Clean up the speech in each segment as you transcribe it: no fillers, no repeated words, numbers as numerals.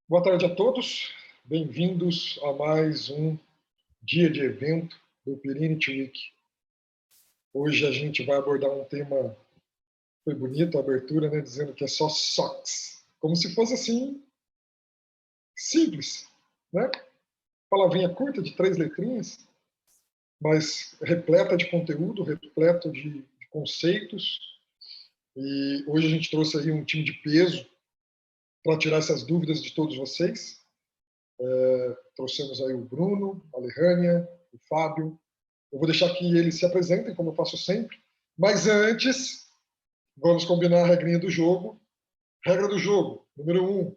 Boa tarde a todos, bem-vindos a mais um dia de evento do Pirinity Week. Hoje a gente vai abordar um tema, foi bonito a abertura, né, dizendo que é só socks, como se fosse assim, simples, né? Palavrinha curta de 3 letrinhas, mas repleta de conteúdo, repleta de conceitos. E hoje a gente trouxe aí um time de peso para tirar essas dúvidas de todos vocês. Trouxemos aí o Bruno, a Lerrânia, o Fábio. Eu vou deixar que eles se apresentem, como eu faço sempre. Mas antes, vamos combinar a regrinha do jogo. Regra do jogo, número 1.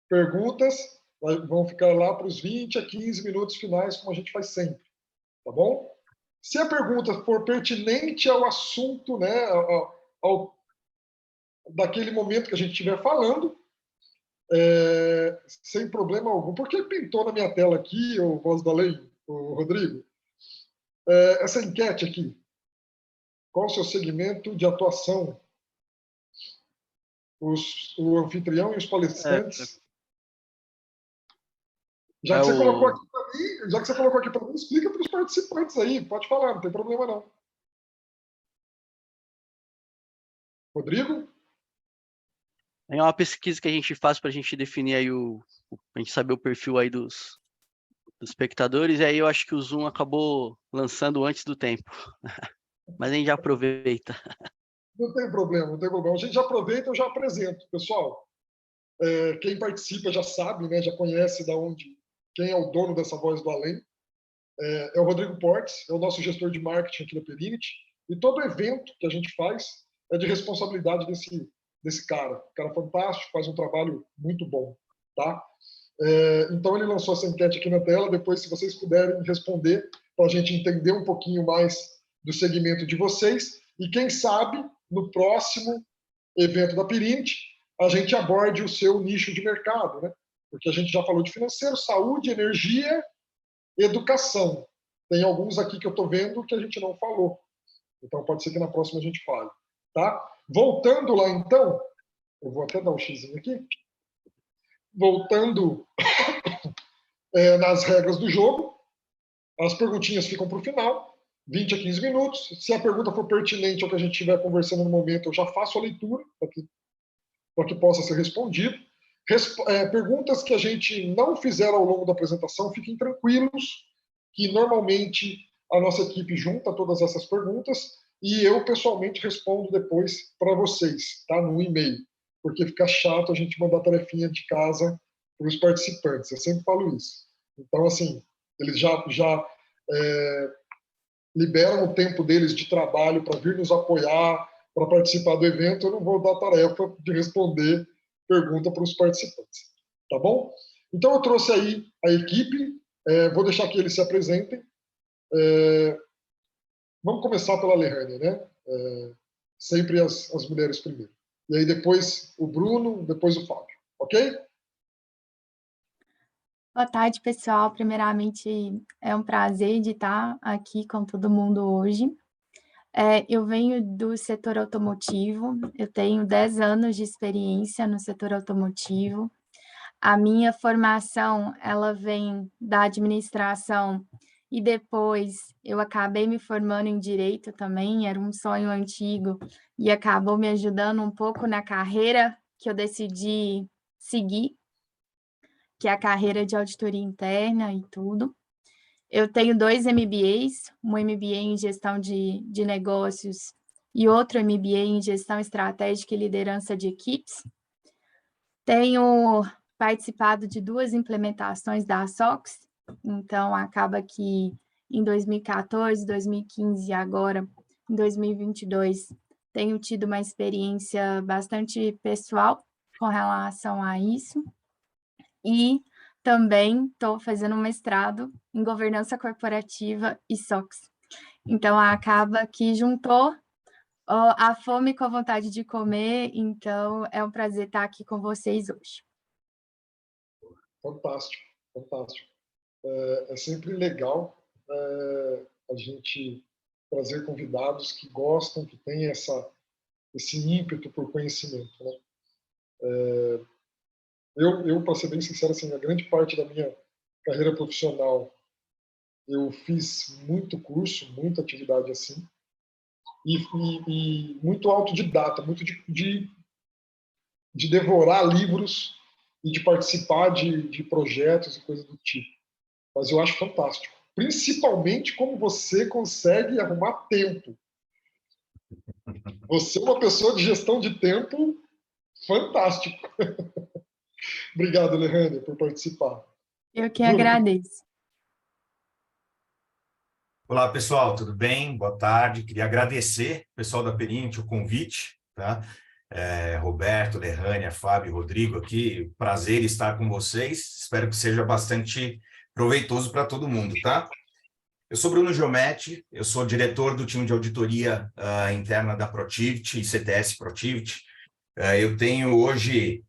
Perguntas vão ficar lá para os 20 a 15 minutos finais, como a gente faz sempre. Tá bom? Se a pergunta for pertinente ao assunto, né, daquele momento que a gente estiver falando, sem problema algum. Por que pintou na minha tela aqui, o Voz da Lei, o Rodrigo? Essa enquete aqui. Qual o seu segmento de atuação? O anfitrião e os palestrantes. Já que você colocou aqui para mim, explica para os participantes aí. Pode falar, não tem problema não. Rodrigo? É uma pesquisa que a gente faz para a gente definir aí a gente saber o perfil aí dos espectadores, e aí eu acho que o Zoom acabou lançando antes do tempo. Mas a gente já aproveita. Não tem problema, não tem problema. A gente já aproveita, eu já apresento. Pessoal, quem participa já sabe, né, já conhece quem é o dono dessa Voz do Além. É o Rodrigo Portes, é o nosso gestor de marketing aqui da Pirinity. E todo evento que a gente faz é de responsabilidade desse cara. Um cara fantástico, faz um trabalho muito bom. Tá? Então ele lançou essa enquete aqui na tela. Depois, se vocês puderem responder, para a gente entender um pouquinho mais do segmento de vocês. E quem sabe, no próximo evento da Pirinity, a gente aborde o seu nicho de mercado, né? Porque a gente já falou de financeiro, saúde, energia, educação. Tem alguns aqui que eu estou vendo que a gente não falou. Então pode ser que na próxima a gente fale. Tá? Voltando lá então, eu vou até dar um xizinho aqui. Voltando nas regras do jogo, as perguntinhas ficam para o final, 20 a 15 minutos. Se a pergunta for pertinente ao que a gente estiver conversando no momento, eu já faço a leitura para que possa ser respondido. Perguntas que a gente não fizer ao longo da apresentação, fiquem tranquilos, que normalmente a nossa equipe junta todas essas perguntas e eu pessoalmente respondo depois para vocês, tá? No e-mail, porque fica chato a gente mandar tarefinha de casa para os participantes. Eu sempre falo isso. Então, assim, eles já liberam o tempo deles de trabalho para vir nos apoiar, para participar do evento. Eu não vou dar tarefa de responder pergunta para os participantes. Tá bom? Então, eu trouxe aí a equipe. Vou deixar que eles se apresentem. Vamos começar pela Lerrânia, né? Sempre as mulheres primeiro. E aí depois o Bruno, depois o Fábio. Ok? Boa tarde, pessoal. Primeiramente, é um prazer de estar aqui com todo mundo hoje. Eu venho do setor automotivo, eu tenho 10 anos de experiência no setor automotivo. A minha formação, ela vem da administração e depois eu acabei me formando em direito também, era um sonho antigo e acabou me ajudando um pouco na carreira que eu decidi seguir, que é a carreira de auditoria interna e tudo. Eu tenho 2 MBAs, um MBA em gestão de negócios e outro MBA em gestão estratégica e liderança de equipes. Tenho participado de 2 implementações da SOX, então acaba que em 2014, 2015 e agora em 2022 tenho tido uma experiência bastante pessoal com relação a isso. E também estou fazendo um mestrado em governança corporativa e SOX. Então, acaba que juntou a fome com a vontade de comer, então é um prazer estar aqui com vocês hoje. Fantástico, fantástico. É sempre legal a gente trazer convidados que gostam, que têm esse ímpeto por conhecimento, né? Eu para ser bem sincero, assim, a grande parte da minha carreira profissional, eu fiz muito curso, muita atividade assim, e muito autodidata, muito de devorar livros e de participar de projetos e coisas do tipo. Mas eu acho fantástico. Principalmente como você consegue arrumar tempo. Você é uma pessoa de gestão de tempo fantástico. Obrigado, Lerrânia, por participar. Eu que Bruno, agradeço. Olá, pessoal, tudo bem? Boa tarde. Queria agradecer o pessoal da Perint o convite, tá? Roberto, Lerrânia, Fábio, Rodrigo aqui, prazer estar com vocês. Espero que seja bastante proveitoso para todo mundo, tá? Eu sou Bruno Giometti, eu sou diretor do time de auditoria interna da Protivit, ICTS Protivit. Eu tenho hoje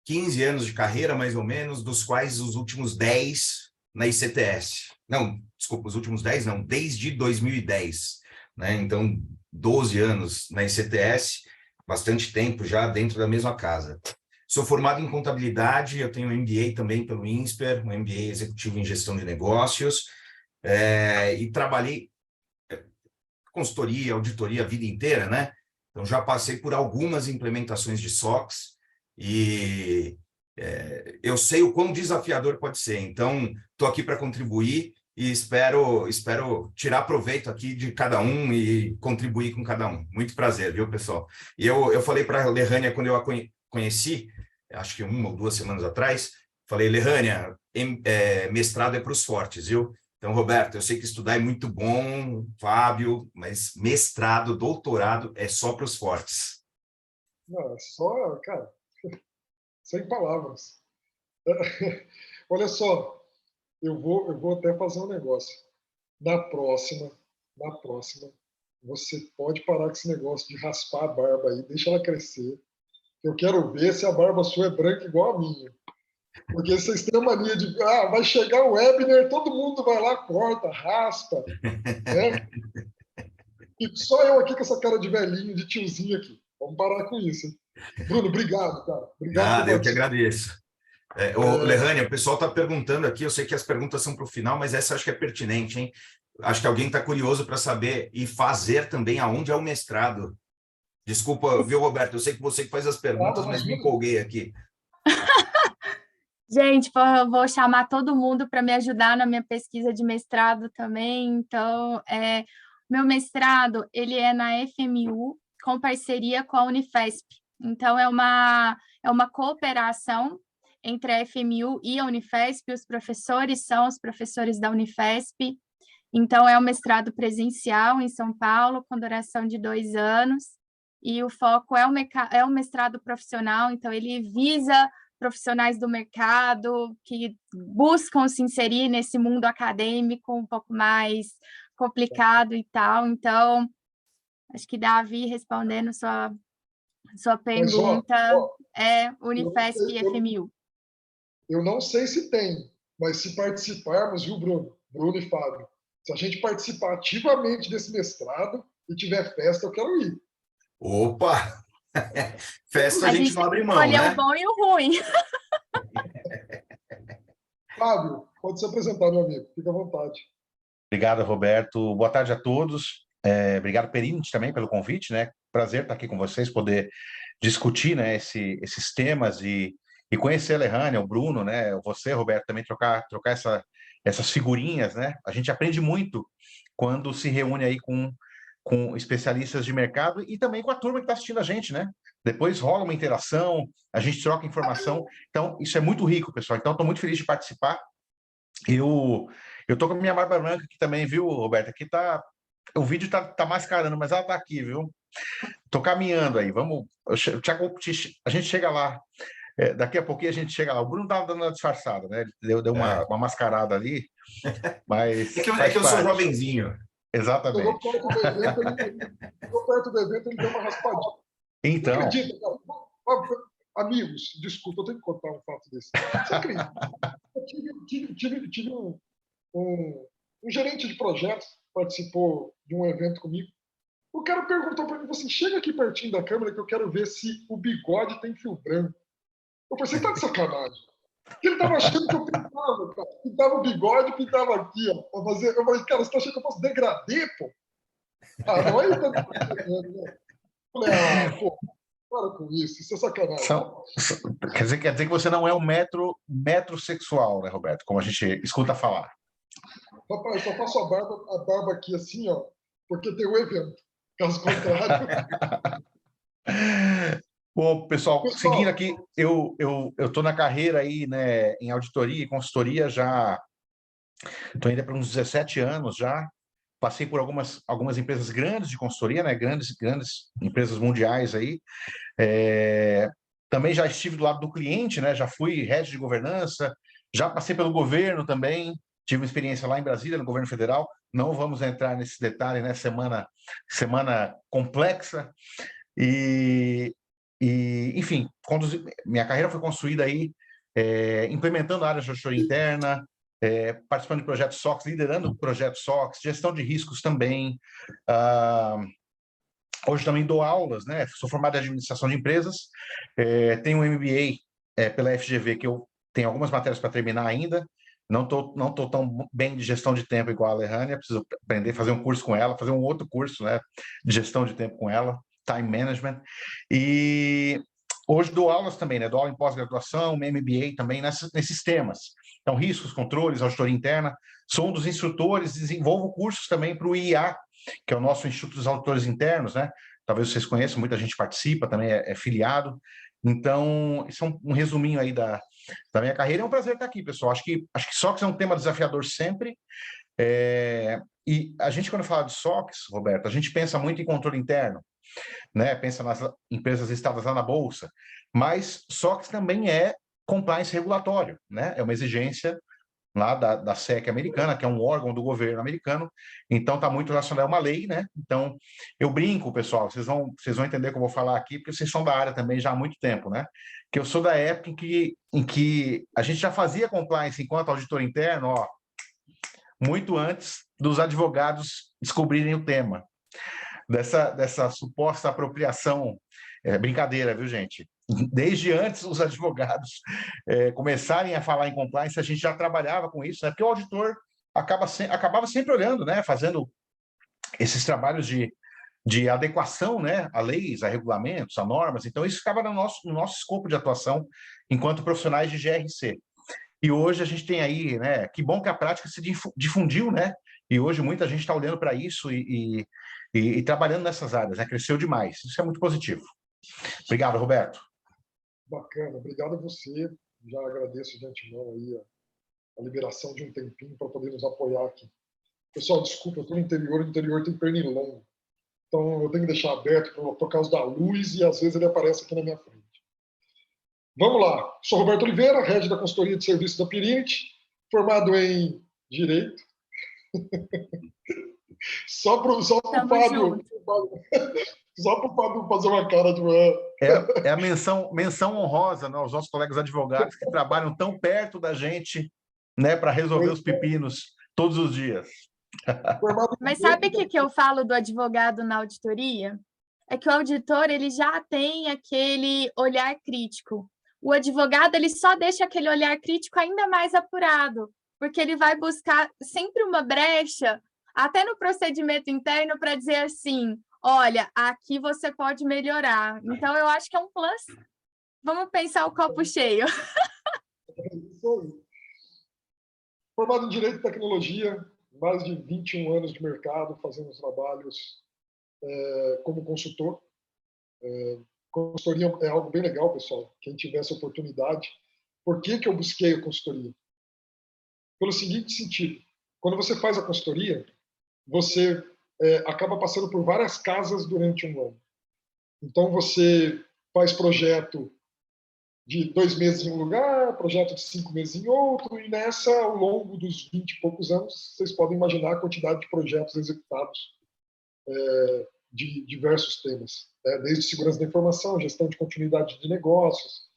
15 anos de carreira, mais ou menos, dos quais os últimos 10 na ICTS. Não, desculpa, os últimos 10 não, desde 2010, né? Então, 12 anos na ICTS, bastante tempo já dentro da mesma casa. Sou formado em contabilidade, eu tenho um MBA também pelo INSPER, um MBA executivo em gestão de negócios, e trabalhei consultoria, auditoria a vida inteira, né? Então, já passei por algumas implementações de SOX e eu sei o quão desafiador pode ser. Então, estou aqui para contribuir e espero tirar proveito aqui de cada um e contribuir com cada um. Muito prazer, viu, pessoal? E eu falei para a Lerrânia, quando eu a conheci, acho que 1 ou 2 semanas atrás, falei, Lerrânia, mestrado é para os fortes, viu? Então, Roberto, eu sei que estudar é muito bom, Fábio, mas mestrado, doutorado é só para os fortes. não, é só, cara, sem palavras. Olha só, eu vou até fazer um negócio. Na próxima, você pode parar com esse negócio de raspar a barba aí, deixa ela crescer. Eu quero ver se a barba sua é branca igual a minha. Porque vocês têm a mania de, vai chegar o webinar, todo mundo vai lá, corta, raspa, né? E só eu aqui com essa cara de velhinho, de tiozinho aqui. Vamos parar com isso, hein? Bruno, obrigado, cara. Obrigado por Nada, eu que participar. agradeço. Lerrânia, o pessoal está perguntando aqui, eu sei que as perguntas são para o final, mas essa acho que é pertinente, hein? Acho que alguém está curioso para saber e fazer também aonde é o mestrado. Desculpa, viu, Roberto? Eu sei que você que faz as perguntas, mas me empolguei aqui. Gente, eu vou chamar todo mundo para me ajudar na minha pesquisa de mestrado também. Então, meu mestrado, ele é na FMU, com parceria com a Unifesp. Então, é uma cooperação entre a FMU e a Unifesp. Os professores são os professores da Unifesp. Então, é um mestrado presencial em São Paulo, com duração de 2 anos. E o foco é um mestrado profissional, então ele visa profissionais do mercado que buscam se inserir nesse mundo acadêmico um pouco mais complicado e tal. Então, acho que, Davi, respondendo sua pergunta, é Unifesp e FMU. Eu não sei se tem, mas se participarmos, viu, Bruno e Fábio, se a gente participar ativamente desse mestrado e tiver festa, eu quero ir. Opa! Festa a gente não abre mão, escolher né? o bom e o ruim. Fábio, pode se apresentar, meu amigo. Fica à vontade. Obrigado, Roberto. Boa tarde a todos. Obrigado, Perint, também pelo convite, né? Prazer estar aqui com vocês, poder discutir, né, esses temas e conhecer a Lerrânia, o Bruno, né? Você, Roberto, também trocar essas figurinhas, né? A gente aprende muito quando se reúne aí com especialistas de mercado e também com a turma que está assistindo a gente, né? Depois rola uma interação, a gente troca informação. Então, isso é muito rico, pessoal. Então, estou muito feliz de participar. Eu tô com a minha barba branca aqui também, viu, Roberto? Aqui tá... O vídeo tá mascarando, mas ela tá aqui, viu? Tô caminhando aí. Vamos... a gente chega lá. Daqui a pouquinho a gente chega lá. O Bruno tá dando uma disfarçada, né? Ele deu uma mascarada ali, mas... É que eu sou jovenzinho. Exatamente. Chegou perto do evento, ele deu uma raspadinha. Então... Você acredita, cara? Amigos, desculpa, eu tenho que contar um fato desse. Você acredita? Eu tive um gerente de projetos que participou de um evento comigo. O cara perguntou para mim assim: chega aqui pertinho da câmera que eu quero ver se o bigode tem fio branco. Eu falei, você tá de sacanagem. Ele tava achando que eu pintava, cara. Pintava o bigode, pintava aqui, ó. Pra fazer... Eu falei, cara, você tá achando que eu faço degradê, pô? Ah, não, aí tá... né? Eu falei, pô, para com isso é sacanagem. Quer dizer que você não é um metrosexual, né, Roberto? Como a gente escuta falar. Rapaz, eu só faço a barba aqui assim, ó, porque tem um evento. Caso contrário. Bom, pessoal, seguindo aqui, eu tô na carreira aí, né, em auditoria e consultoria já, estou ainda para uns 17 anos já. Passei por algumas empresas grandes de consultoria, né, grandes empresas mundiais aí. Também já estive do lado do cliente, né, já fui head de governança, já passei pelo governo também, tive uma experiência lá em Brasília, no governo federal. Não vamos entrar nesse detalhe, né, semana complexa. Enfim, minha carreira foi construída aí, implementando a área de auditoria interna, participando de projetos SOX, liderando projetos SOX, gestão de riscos também. Hoje também dou aulas, né? Sou formado em administração de empresas, tenho um MBA pela FGV, que eu tenho algumas matérias para terminar ainda. Não tô tão bem de gestão de tempo igual a Lerrânia, preciso aprender a fazer um curso com ela, fazer um outro curso, né, de gestão de tempo com ela, time management. E hoje dou aulas também, né? Dou aula em pós-graduação, MBA também nesses temas. Então, riscos, controles, auditoria interna. Sou um dos instrutores, desenvolvo cursos também para o IA, que é o nosso Instituto dos Auditores Internos, né? Talvez vocês conheçam, muita gente participa, também é filiado. Então, isso é um resuminho aí da minha carreira. É um prazer estar aqui, pessoal. Acho que SOX é um tema desafiador sempre. E a gente, quando fala de SOX, Roberto, a gente pensa muito em controle interno, né? Pensa nas empresas listadas lá na Bolsa. Mas SOX também é compliance regulatório, né? É uma exigência lá da SEC americana, que é um órgão do governo americano. Então, está muito relacionado a uma lei, né? Então, eu brinco, pessoal, vocês vão entender o que eu vou falar aqui, porque vocês são da área também já há muito tempo, né? Que eu sou da época em que a gente já fazia compliance enquanto auditor interno, ó, muito antes dos advogados descobrirem o tema dessa suposta apropriação. Brincadeira, viu, gente? Desde antes os advogados começarem a falar em compliance, a gente já trabalhava com isso, né? Porque o auditor acabava sempre olhando, né? Fazendo esses trabalhos de adequação, né? A leis, a regulamentos, a normas. Então, isso ficava no nosso escopo de atuação enquanto profissionais de GRC. E hoje a gente tem aí, né? Que bom que a prática se difundiu, né? E hoje muita gente está olhando para isso e trabalhando nessas áreas, né? Cresceu demais. Isso é muito positivo. Obrigado, Roberto. Bacana, obrigado a você. Já agradeço de antemão aí a liberação de um tempinho para poder nos apoiar aqui. Pessoal, desculpa, eu estou no interior, o interior tem pernilongo. Então eu tenho que deixar aberto por causa da luz e às vezes ele aparece aqui na minha frente. Vamos lá. Sou Roberto Oliveira, head da consultoria de serviços da Pirinit, formado em Direito. Só para o Fábio fazer uma cara de... É a menção honrosa, né, aos nossos colegas advogados que trabalham tão perto da gente, né, para resolver os pepinos todos os dias. Mas sabe o que eu falo do advogado na auditoria? É que o auditor ele já tem aquele olhar crítico. O advogado ele só deixa aquele olhar crítico ainda mais apurado, porque ele vai buscar sempre uma brecha, até no procedimento interno, para dizer assim, olha, aqui você pode melhorar. Então, eu acho que é um plus. Vamos pensar o copo cheio. Formado em Direito e Tecnologia, mais de 21 anos de mercado, fazendo trabalhos como consultor. Consultoria é algo bem legal, pessoal. Quem tiver essa oportunidade. Por que eu busquei a consultoria? Pelo seguinte sentido. Quando você faz a consultoria, você acaba passando por várias casas durante um ano. Então, você faz projeto de 2 meses em um lugar, projeto de 5 meses em outro, e nessa, ao longo dos 20 e poucos anos, vocês podem imaginar a quantidade de projetos executados de diversos temas, né? Desde segurança da informação, gestão de continuidade de negócios,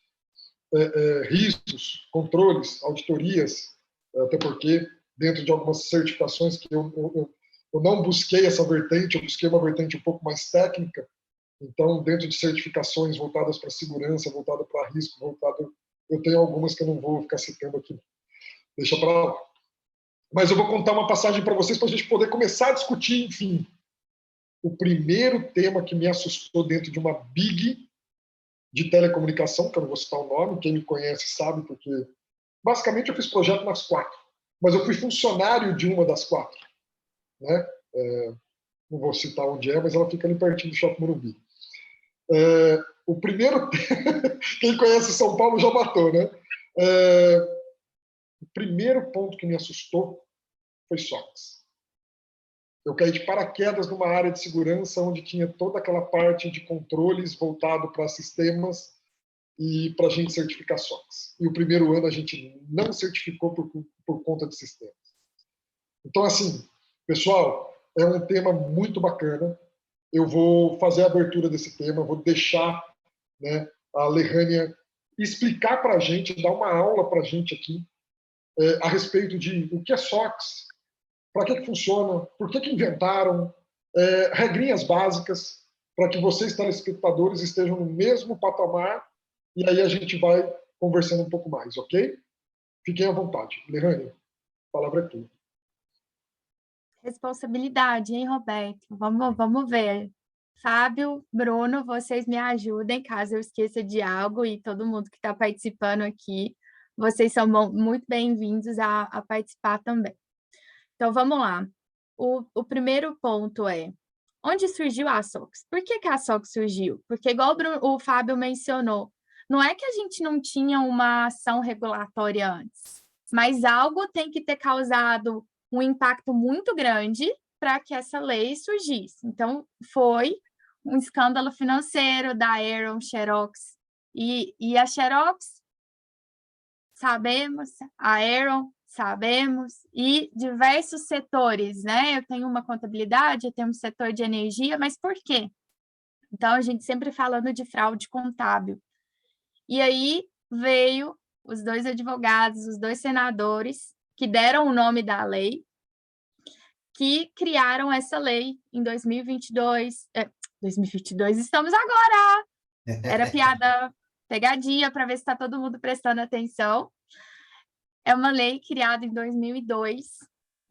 riscos, controles, auditorias, até porque, dentro de algumas certificações que eu não busquei essa vertente, eu busquei uma vertente um pouco mais técnica. Então, dentro de certificações voltadas para segurança, voltada para risco, voltado eu tenho algumas que eu não vou ficar citando aqui. Deixa para lá. Mas eu vou contar uma passagem para vocês para a gente poder começar a discutir, enfim, o primeiro tema que me assustou dentro de uma big de telecomunicação, que eu não vou citar o nome, quem me conhece sabe, porque basicamente eu fiz projeto nas 4, mas eu fui funcionário de uma das 4, né? Não vou citar onde é, mas ela fica ali pertinho do Shopping Morumbi. O primeiro, quem conhece São Paulo já matou, né? O primeiro ponto que me assustou foi SOX. Eu caí de paraquedas numa área de segurança onde tinha toda aquela parte de controles voltado para sistemas e para a gente certificar SOX. E o primeiro ano a gente não certificou por conta de sistemas. Então, assim, pessoal, é um tema muito bacana. Eu vou fazer a abertura desse tema, vou deixar, né, a Lehânia explicar para a gente, dar uma aula para a gente aqui a respeito de o que é SOX, para que funciona, por que inventaram, regrinhas básicas, para que vocês, telespectadores, estejam no mesmo patamar, e aí a gente vai conversando um pouco mais, ok? Fiquem à vontade. Lehânia, a palavra é tua. Responsabilidade, hein, Roberto? Vamos ver. Fábio, Bruno, vocês me ajudem caso eu esqueça de algo, e todo mundo que está participando aqui, vocês são muito bem-vindos a participar também. Então, vamos lá. O primeiro ponto é, onde surgiu a SOX? Por que a SOX surgiu? Porque, igual o Fábio mencionou, não é que a gente não tinha uma ação regulatória antes, mas algo tem que ter causado um impacto muito grande para que essa lei surgisse. Então, foi um escândalo financeiro da Aeron, Xerox, e a Xerox, sabemos, a Aeron, sabemos, e diversos setores, né? Eu tenho uma contabilidade, eu tenho um setor de energia, mas por quê? Então, a gente sempre falando de fraude contábil. E aí veio os 2 advogados, os 2 senadores, que deram o nome da lei, que criaram essa lei em 2022. 2022, estamos agora! Era piada, pegadinha, para ver se está todo mundo prestando atenção. É uma lei criada em 2002,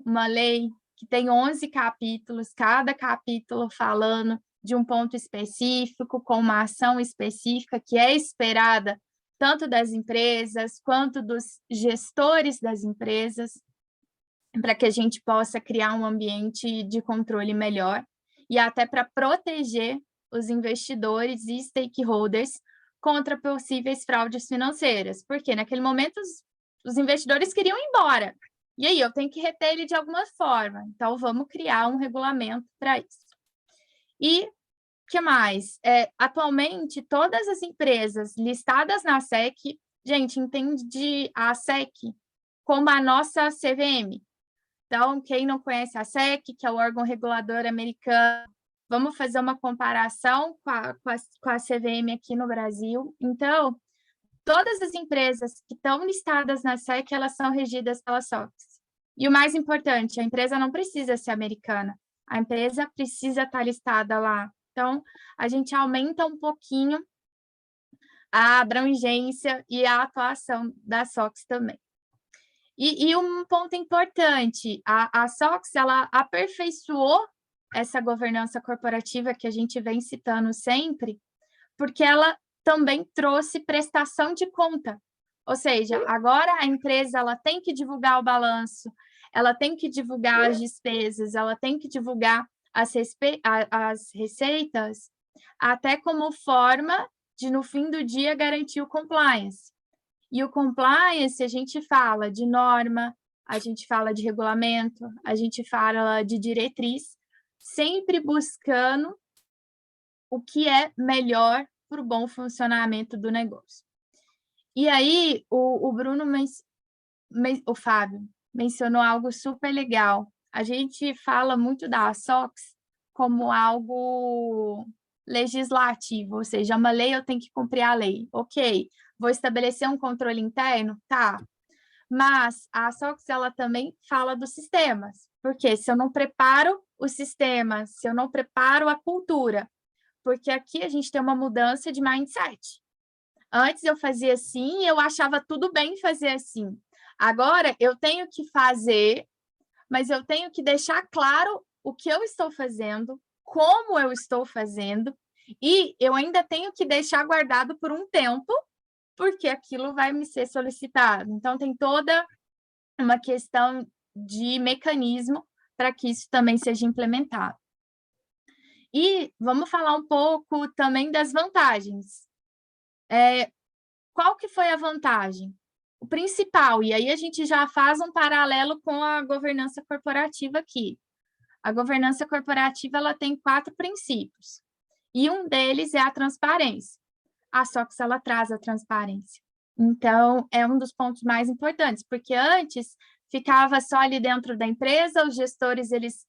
uma lei que tem 11 capítulos, cada capítulo falando de um ponto específico, com uma ação específica que é esperada tanto das empresas quanto dos gestores das empresas, para que a gente possa criar um ambiente de controle melhor e até para proteger os investidores e stakeholders contra possíveis fraudes financeiras, porque naquele momento os investidores queriam ir embora. E aí, eu tenho que reter ele de alguma forma. Então, vamos criar um regulamento para isso. E o que mais? Atualmente, todas as empresas listadas na SEC, gente, entende a SEC como a nossa CVM. Então, quem não conhece a SEC, que é o órgão regulador americano, vamos fazer uma comparação com a CVM aqui no Brasil. Então, todas as empresas que estão listadas na SEC, elas são regidas pela SOX. E o mais importante, a empresa não precisa ser americana, a empresa precisa estar listada lá. Então, a gente aumenta um pouquinho a abrangência e a atuação da SOX também. E um ponto importante, a SOX, ela aperfeiçoou essa governança corporativa que a gente vem citando sempre, porque ela também trouxe prestação de conta. Ou seja, agora a empresa ela tem que divulgar o balanço, ela tem que divulgar as despesas, ela tem que divulgar as receitas, até como forma de, no fim do dia, garantir o compliance. E o compliance, a gente fala de norma, a gente fala de regulamento, a gente fala de diretriz, sempre buscando o que é melhor para o bom funcionamento do negócio. E aí, o Bruno, o Fábio, mencionou algo super legal. A gente fala muito da SOX como algo legislativo, ou seja, uma lei, eu tenho que cumprir a lei. Ok, vou estabelecer um controle interno? Tá. Mas a SOX, ela também fala dos sistemas, porque se eu não preparo os sistemas, se eu não preparo a cultura, porque aqui a gente tem uma mudança de mindset. Antes eu fazia assim e eu achava tudo bem fazer assim. Agora eu tenho que fazer, mas eu tenho que deixar claro o que eu estou fazendo, como eu estou fazendo, e eu ainda tenho que deixar guardado por um tempo, porque aquilo vai me ser solicitado. Então, tem toda uma questão de mecanismo para que isso também seja implementado. E vamos falar um pouco também das vantagens. Qual que foi a vantagem? O principal, e aí a gente já faz um paralelo com a governança corporativa aqui. A governança corporativa ela tem 4 princípios, e um deles é a transparência. A SOX ela traz a transparência. Então, é um dos pontos mais importantes, porque antes ficava só ali dentro da empresa, os gestores eles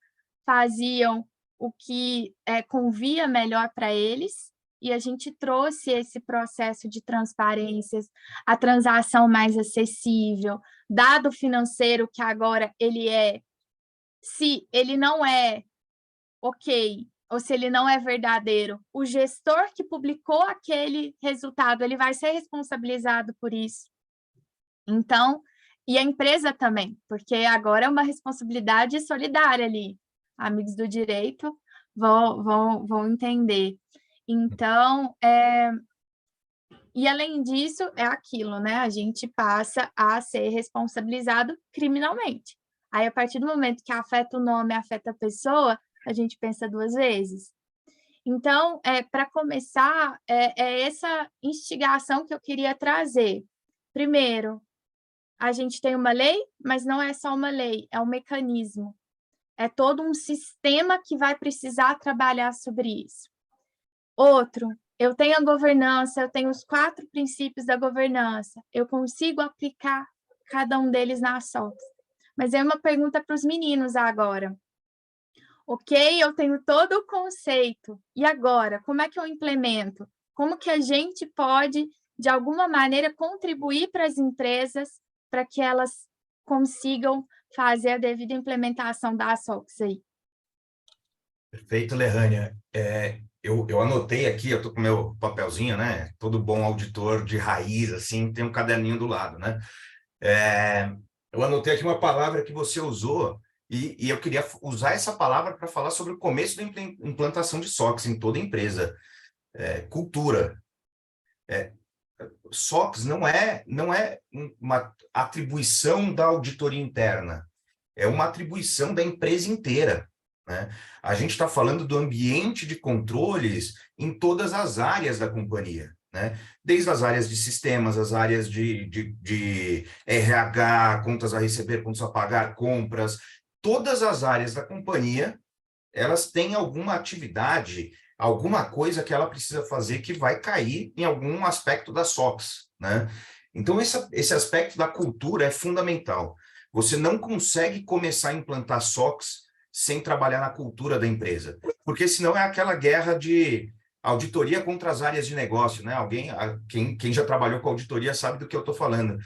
faziam o que convia melhor para eles, e a gente trouxe esse processo de transparências, a transação mais acessível, dado financeiro que agora ele se ele não é ok, ou se ele não é verdadeiro, o gestor que publicou aquele resultado, ele vai ser responsabilizado por isso. Então, e a empresa também, porque agora é uma responsabilidade solidária ali. Amigos do direito vão entender. Então, e além disso, é aquilo, né? A gente passa a ser responsabilizado criminalmente. Aí, a partir do momento que afeta o nome, afeta a pessoa, a gente pensa 2 vezes. Então, para começar, é essa instigação que eu queria trazer. Primeiro, a gente tem uma lei, mas não é só uma lei, é um mecanismo. É todo um sistema que vai precisar trabalhar sobre isso. Outro, eu tenho a governança, eu tenho os 4 princípios da governança, eu consigo aplicar cada um deles na SOX. Mas é uma pergunta para os meninos agora. Ok, eu tenho todo o conceito, e agora, como é que eu implemento? Como que a gente pode, de alguma maneira, contribuir para as empresas para que elas consigam fazer a devida implementação da SOX aí? Perfeito, Lerrânia. Eu anotei aqui, eu estou com meu papelzinho, né? Todo bom auditor de raiz, assim, tem um caderninho do lado, né? Eu anotei aqui uma palavra que você usou, e eu queria usar essa palavra para falar sobre o começo da implantação de SOX em toda empresa. Cultura. SOX não é uma atribuição da auditoria interna, é uma atribuição da empresa inteira, né? A gente está falando do ambiente de controles em todas as áreas da companhia, né? Desde as áreas de sistemas, as áreas de RH, contas a receber, contas a pagar, compras, todas as áreas da companhia, elas têm alguma atividade, alguma coisa que ela precisa fazer que vai cair em algum aspecto da SOX, né? Então, esse aspecto da cultura é fundamental. Você não consegue começar a implantar SOX sem trabalhar na cultura da empresa, porque senão é aquela guerra de auditoria contra as áreas de negócio, né? Quem já trabalhou com auditoria sabe do que eu estou falando.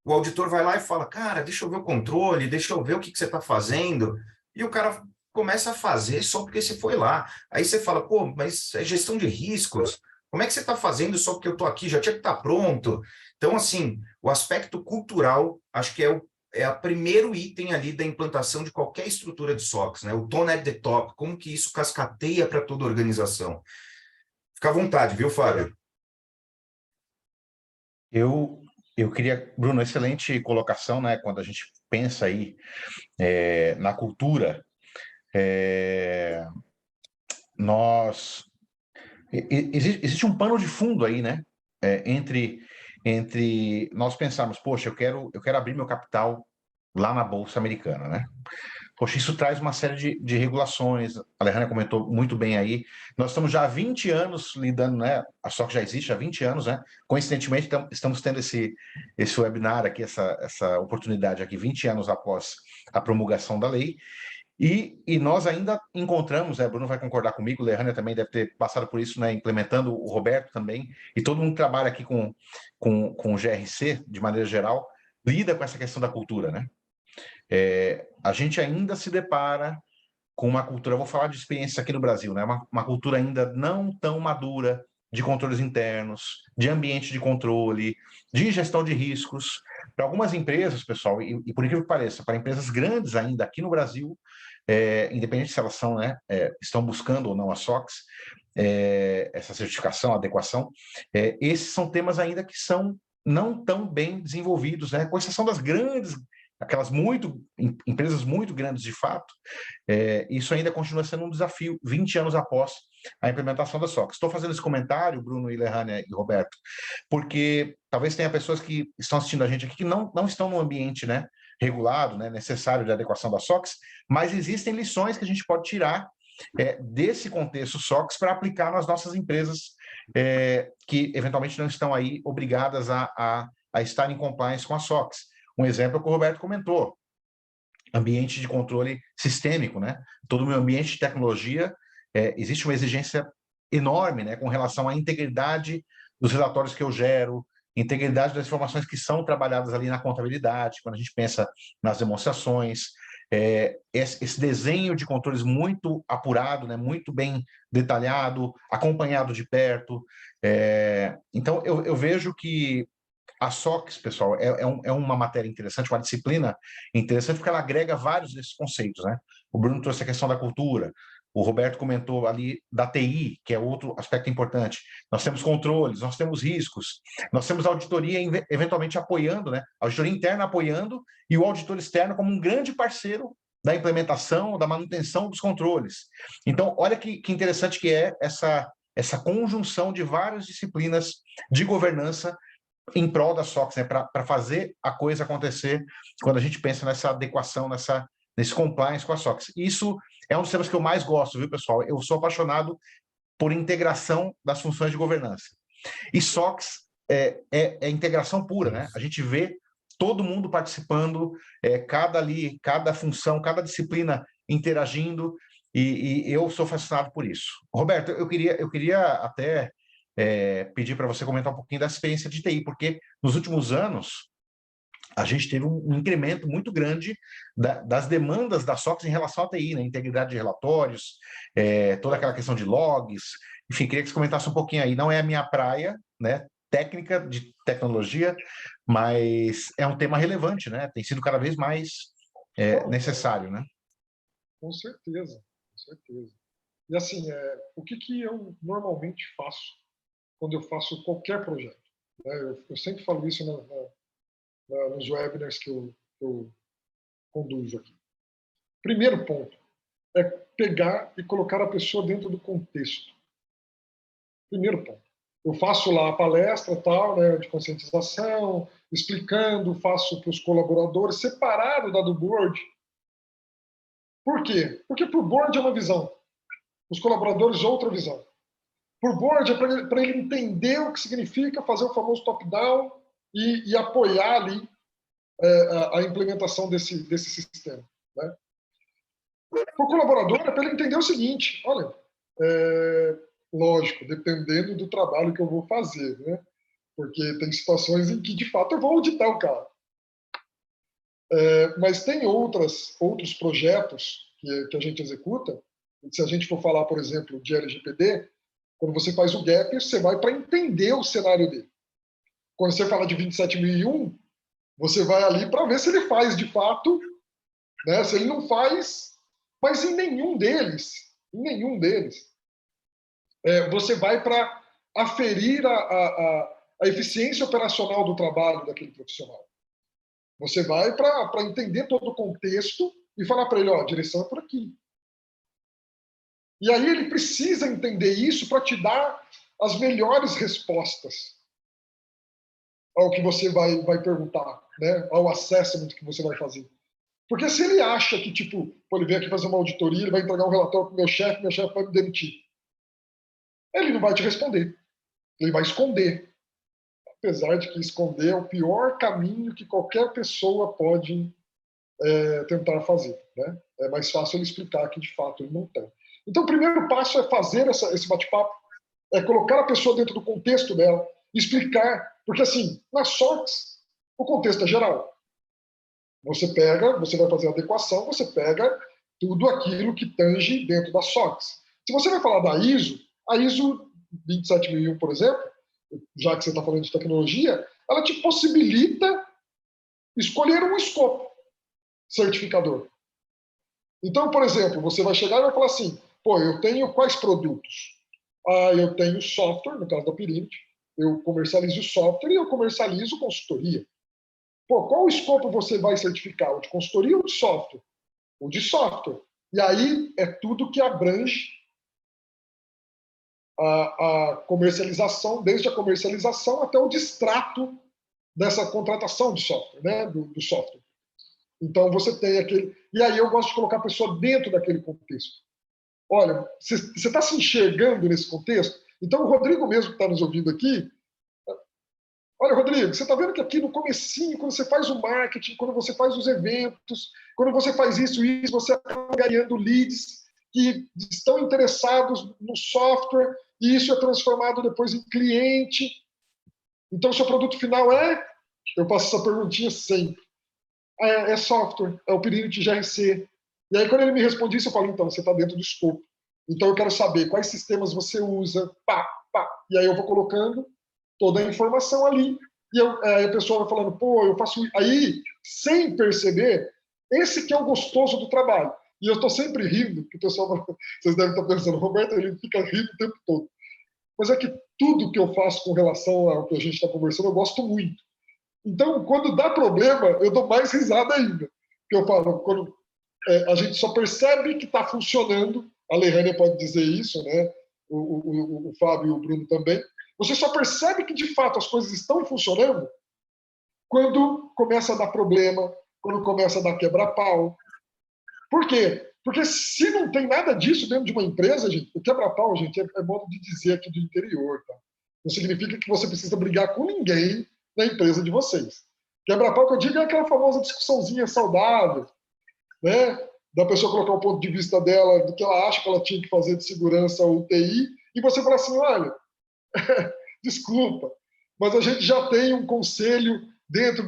O auditor vai lá e fala, cara, deixa eu ver o controle, deixa eu ver o que você está fazendo, e o cara começa a fazer só porque você foi lá. Aí você fala, pô, mas é gestão de riscos, como é que você está fazendo só porque eu estou aqui? Já tinha que estar pronto. Então, assim, o aspecto cultural, acho que é o primeiro item ali da implantação de qualquer estrutura de SOX, né? O tone at the top, como que isso cascateia para toda a organização. Fica à vontade, viu, Fábio? Eu queria, Bruno, excelente colocação, né? Quando a gente pensa aí na cultura, existe um pano de fundo aí, né? Entre nós pensarmos, poxa, eu quero abrir meu capital lá na Bolsa Americana, né? Poxa, isso traz uma série de regulações, a Alejandra comentou muito bem aí, nós estamos já há 20 anos lidando, né? A SOX já existe há 20 anos, né? Coincidentemente, estamos tendo esse webinar aqui, essa oportunidade aqui, 20 anos após a promulgação da lei, e nós ainda encontramos, né? Bruno vai concordar comigo, Lerrânia também deve ter passado por isso, né? Implementando, o Roberto também, e todo mundo que trabalha aqui com o GRC, de maneira geral, lida com essa questão da cultura, né? A gente ainda se depara com uma cultura, eu vou falar de experiência aqui no Brasil, né? Uma cultura ainda não tão madura de controles internos, de ambiente de controle, de gestão de riscos. Para algumas empresas, pessoal, e por incrível que pareça, para empresas grandes ainda aqui no Brasil, independente se elas são, né, estão buscando ou não a SOX, essa certificação, adequação, esses são temas ainda que são não tão bem desenvolvidos, né, com exceção das grandes, aquelas empresas muito grandes de fato, isso ainda continua sendo um desafio 20 anos após a implementação da SOX. Estou fazendo esse comentário, Bruno, Lerrânia e Roberto, porque talvez tenha pessoas que estão assistindo a gente aqui que não estão no ambiente, né, regulado, né, necessário de adequação da SOX, mas existem lições que a gente pode tirar desse contexto SOX para aplicar nas nossas empresas que eventualmente não estão aí obrigadas a estar em compliance com a SOX. Um exemplo é o que o Roberto comentou, ambiente de controle sistêmico, né? Todo o meu ambiente de tecnologia, existe uma exigência enorme, né, com relação à integridade dos relatórios que eu gero, integridade das informações que são trabalhadas ali na contabilidade, quando a gente pensa nas demonstrações, esse desenho de controles muito apurado, né, muito bem detalhado, acompanhado de perto. Então, eu vejo que a SOX, pessoal, é uma matéria interessante, uma disciplina interessante, porque ela agrega vários desses conceitos, né? O Bruno trouxe a questão da cultura, o Roberto comentou ali da TI, que é outro aspecto importante. Nós temos controles, nós temos riscos, nós temos a auditoria eventualmente apoiando, né? A auditoria interna apoiando e o auditor externo como um grande parceiro da implementação, da manutenção dos controles. Então, olha que interessante que é essa conjunção de várias disciplinas de governança em prol da SOX, né, para fazer a coisa acontecer quando a gente pensa nessa adequação, nesse compliance com a SOX. Isso é um dos temas que eu mais gosto, viu, pessoal? Eu sou apaixonado por integração das funções de governança. E SOX é integração pura, né? A gente vê todo mundo participando, cada função, cada disciplina interagindo, e eu sou fascinado por isso. Roberto, eu queria até pedir para você comentar um pouquinho da experiência de TI, porque nos últimos anos a gente teve um incremento muito grande das demandas da SOX em relação à TI, né? Integridade de relatórios, toda aquela questão de logs, enfim, queria que você comentasse um pouquinho aí. Não é a minha praia, né, técnica de tecnologia, mas é um tema relevante, né? Tem sido cada vez mais necessário, né? Com certeza, com certeza. E assim, o que eu normalmente faço quando eu faço qualquer projeto, né? Eu sempre falo isso nos webinars que eu conduzo aqui. Primeiro ponto é pegar e colocar a pessoa dentro do contexto. Primeiro ponto. Eu faço lá a palestra tal, né, de conscientização, explicando, faço para os colaboradores, separado da do board. Por quê? Porque para o board é uma visão, os colaboradores outra visão. Por board é para ele entender o que significa fazer o famoso top-down e apoiar ali a implementação desse sistema. Né? Para o colaborador é para ele entender o seguinte, olha, lógico, dependendo do trabalho que eu vou fazer, né? Porque tem situações em que, de fato, eu vou auditar o cara. Mas tem outros projetos que a gente executa, se a gente for falar, por exemplo, de LGPD, quando você faz o gap, você vai para entender o cenário dele. Quando você fala de 27001, você vai ali para ver se ele faz de fato, né? Se ele não faz, mas em nenhum deles, você vai para aferir a eficiência operacional do trabalho daquele profissional. Você vai para entender todo o contexto e falar para ele, ó, a direção é por aqui. E aí ele precisa entender isso para te dar as melhores respostas ao que você vai perguntar, né? Ao assessment que você vai fazer. Porque se ele acha que, tipo, ele vem aqui fazer uma auditoria, ele vai entregar um relatório para o meu chefe vai me demitir. Ele não vai te responder. Ele vai esconder. Apesar de que esconder é o pior caminho que qualquer pessoa pode tentar fazer, né? É mais fácil ele explicar que, de fato, ele não tem. Então, o primeiro passo é fazer esse bate-papo, é colocar a pessoa dentro do contexto dela, explicar, porque assim, na SOX, o contexto é geral. Você vai fazer a adequação, você pega tudo aquilo que tange dentro da SOX. Se você vai falar da ISO, a ISO 27001, por exemplo, já que você está falando de tecnologia, ela te possibilita escolher um escopo certificador. Então, por exemplo, você vai chegar e vai falar assim, pô, eu tenho quais produtos? Eu tenho software, no caso da Perinity, eu comercializo software e eu comercializo consultoria. Pô, qual escopo você vai certificar? O de consultoria ou de software? O de software. E aí é tudo que abrange a comercialização, desde a comercialização até o distrato dessa contratação de software, né, do software. Então você tem aquele... E aí eu gosto de colocar a pessoa dentro daquele contexto. Olha, você está se enxergando nesse contexto? Então o Rodrigo mesmo que está nos ouvindo aqui, olha, Rodrigo, você está vendo que aqui no comecinho, quando você faz o marketing, quando você faz os eventos, quando você faz isso, você acaba ganhando leads que estão interessados no software e isso é transformado depois em cliente. Então, o seu produto final é... Eu faço essa perguntinha sempre. É software, é o Perinity GRC. E aí, quando ele me responde isso, eu falo, então, você está dentro do escopo. Então, eu quero saber quais sistemas você usa, E aí eu vou colocando toda a informação ali. E aí a pessoa vai falando, pô, eu faço... Aí, sem perceber, esse que é o gostoso do trabalho. E eu estou sempre rindo, que o pessoal... Vocês devem estar pensando, Roberto, ele fica rindo o tempo todo. Mas é que tudo que eu faço com relação ao que a gente está conversando, eu gosto muito. Então, quando dá problema, eu dou mais risada ainda. Porque eu falo, quando a gente só percebe que está funcionando, a Lerrânia pode dizer isso, né? O Fábio e o Bruno também. Você só percebe que, de fato, as coisas estão funcionando quando começa a dar problema, quando começa a dar quebra-pau. Por quê? Porque se não tem nada disso dentro de uma empresa, gente, o quebra-pau, gente, é modo de dizer aqui do interior, tá? Não significa que você precisa brigar com ninguém na empresa de vocês. Quebra-pau que eu digo é aquela famosa discussãozinha saudável, né? Da pessoa colocar o ponto de vista dela, do que ela acha que ela tinha que fazer de segurança ou TI, e você fala assim, olha, desculpa, mas a gente já tem um conselho dentro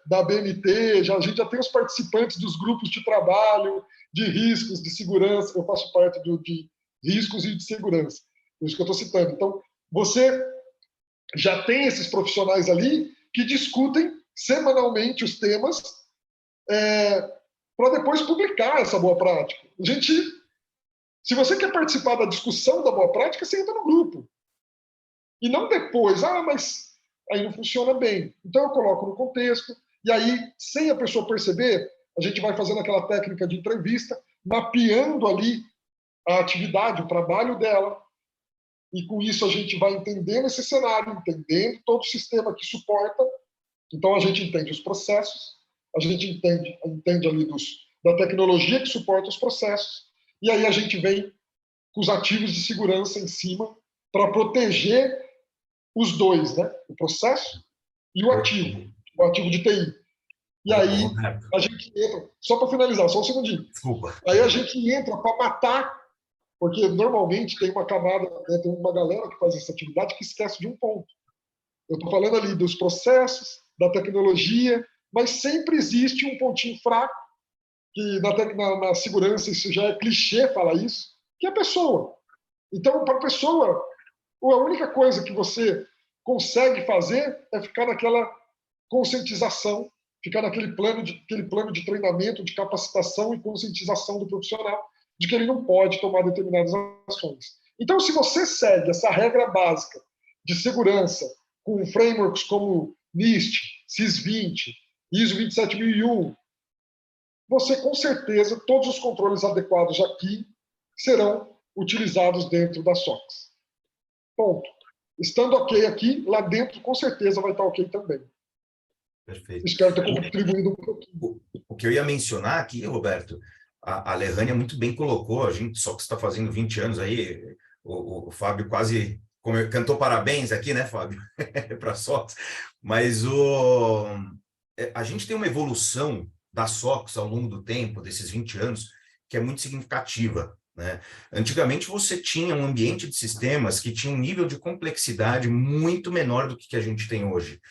da BNT, a gente já tem os participantes dos grupos de trabalho, de riscos, de segurança, eu faço parte de riscos e de segurança, por isso que eu estou citando. Então, você já tem esses profissionais ali que discutem semanalmente os temas para depois publicar essa boa prática. Se você quer participar da discussão da boa prática, você entra no grupo. E não depois, mas aí não funciona bem. Então eu coloco no contexto, e aí, sem a pessoa perceber, a gente vai fazendo aquela técnica de entrevista, mapeando ali a atividade, o trabalho dela, e com isso a gente vai entendendo esse cenário, entendendo todo o sistema que suporta. Então a gente entende os processos, a gente entende ali da tecnologia que suporta os processos, e aí a gente vem com os ativos de segurança em cima para proteger os dois, né? O processo e o ativo de TI. E aí a gente entra, só para finalizar, só um segundinho. Desculpa. Aí a gente entra para matar, porque normalmente tem uma camada, né, tem uma galera que faz essa atividade que esquece de um ponto. Eu estou falando ali dos processos, da tecnologia, mas sempre existe um pontinho fraco, que na segurança isso já é clichê falar isso, que é a pessoa. Então, para a pessoa, a única coisa que você consegue fazer é ficar naquela conscientização, ficar naquele plano de treinamento, de capacitação e conscientização do profissional de que ele não pode tomar determinadas ações. Então, se você segue essa regra básica de segurança com frameworks como NIST, CIS-20, ISO 27001, você, com certeza, todos os controles adequados aqui serão utilizados dentro da SOX. Ponto. Estando ok aqui, lá dentro, com certeza, vai estar ok também. Perfeito. Espero ter contribuído um pouquinho. O que eu ia mencionar aqui, Roberto, a Lerrânia muito bem colocou, a gente só que está fazendo 20 anos aí, o Fábio quase cantou parabéns aqui, né, Fábio? Para a SOX. Mas a gente tem uma evolução da SOX ao longo do tempo, desses 20 anos, que é muito significativa, né? Antigamente você tinha um ambiente de sistemas que tinha um nível de complexidade muito menor do que a gente tem hoje.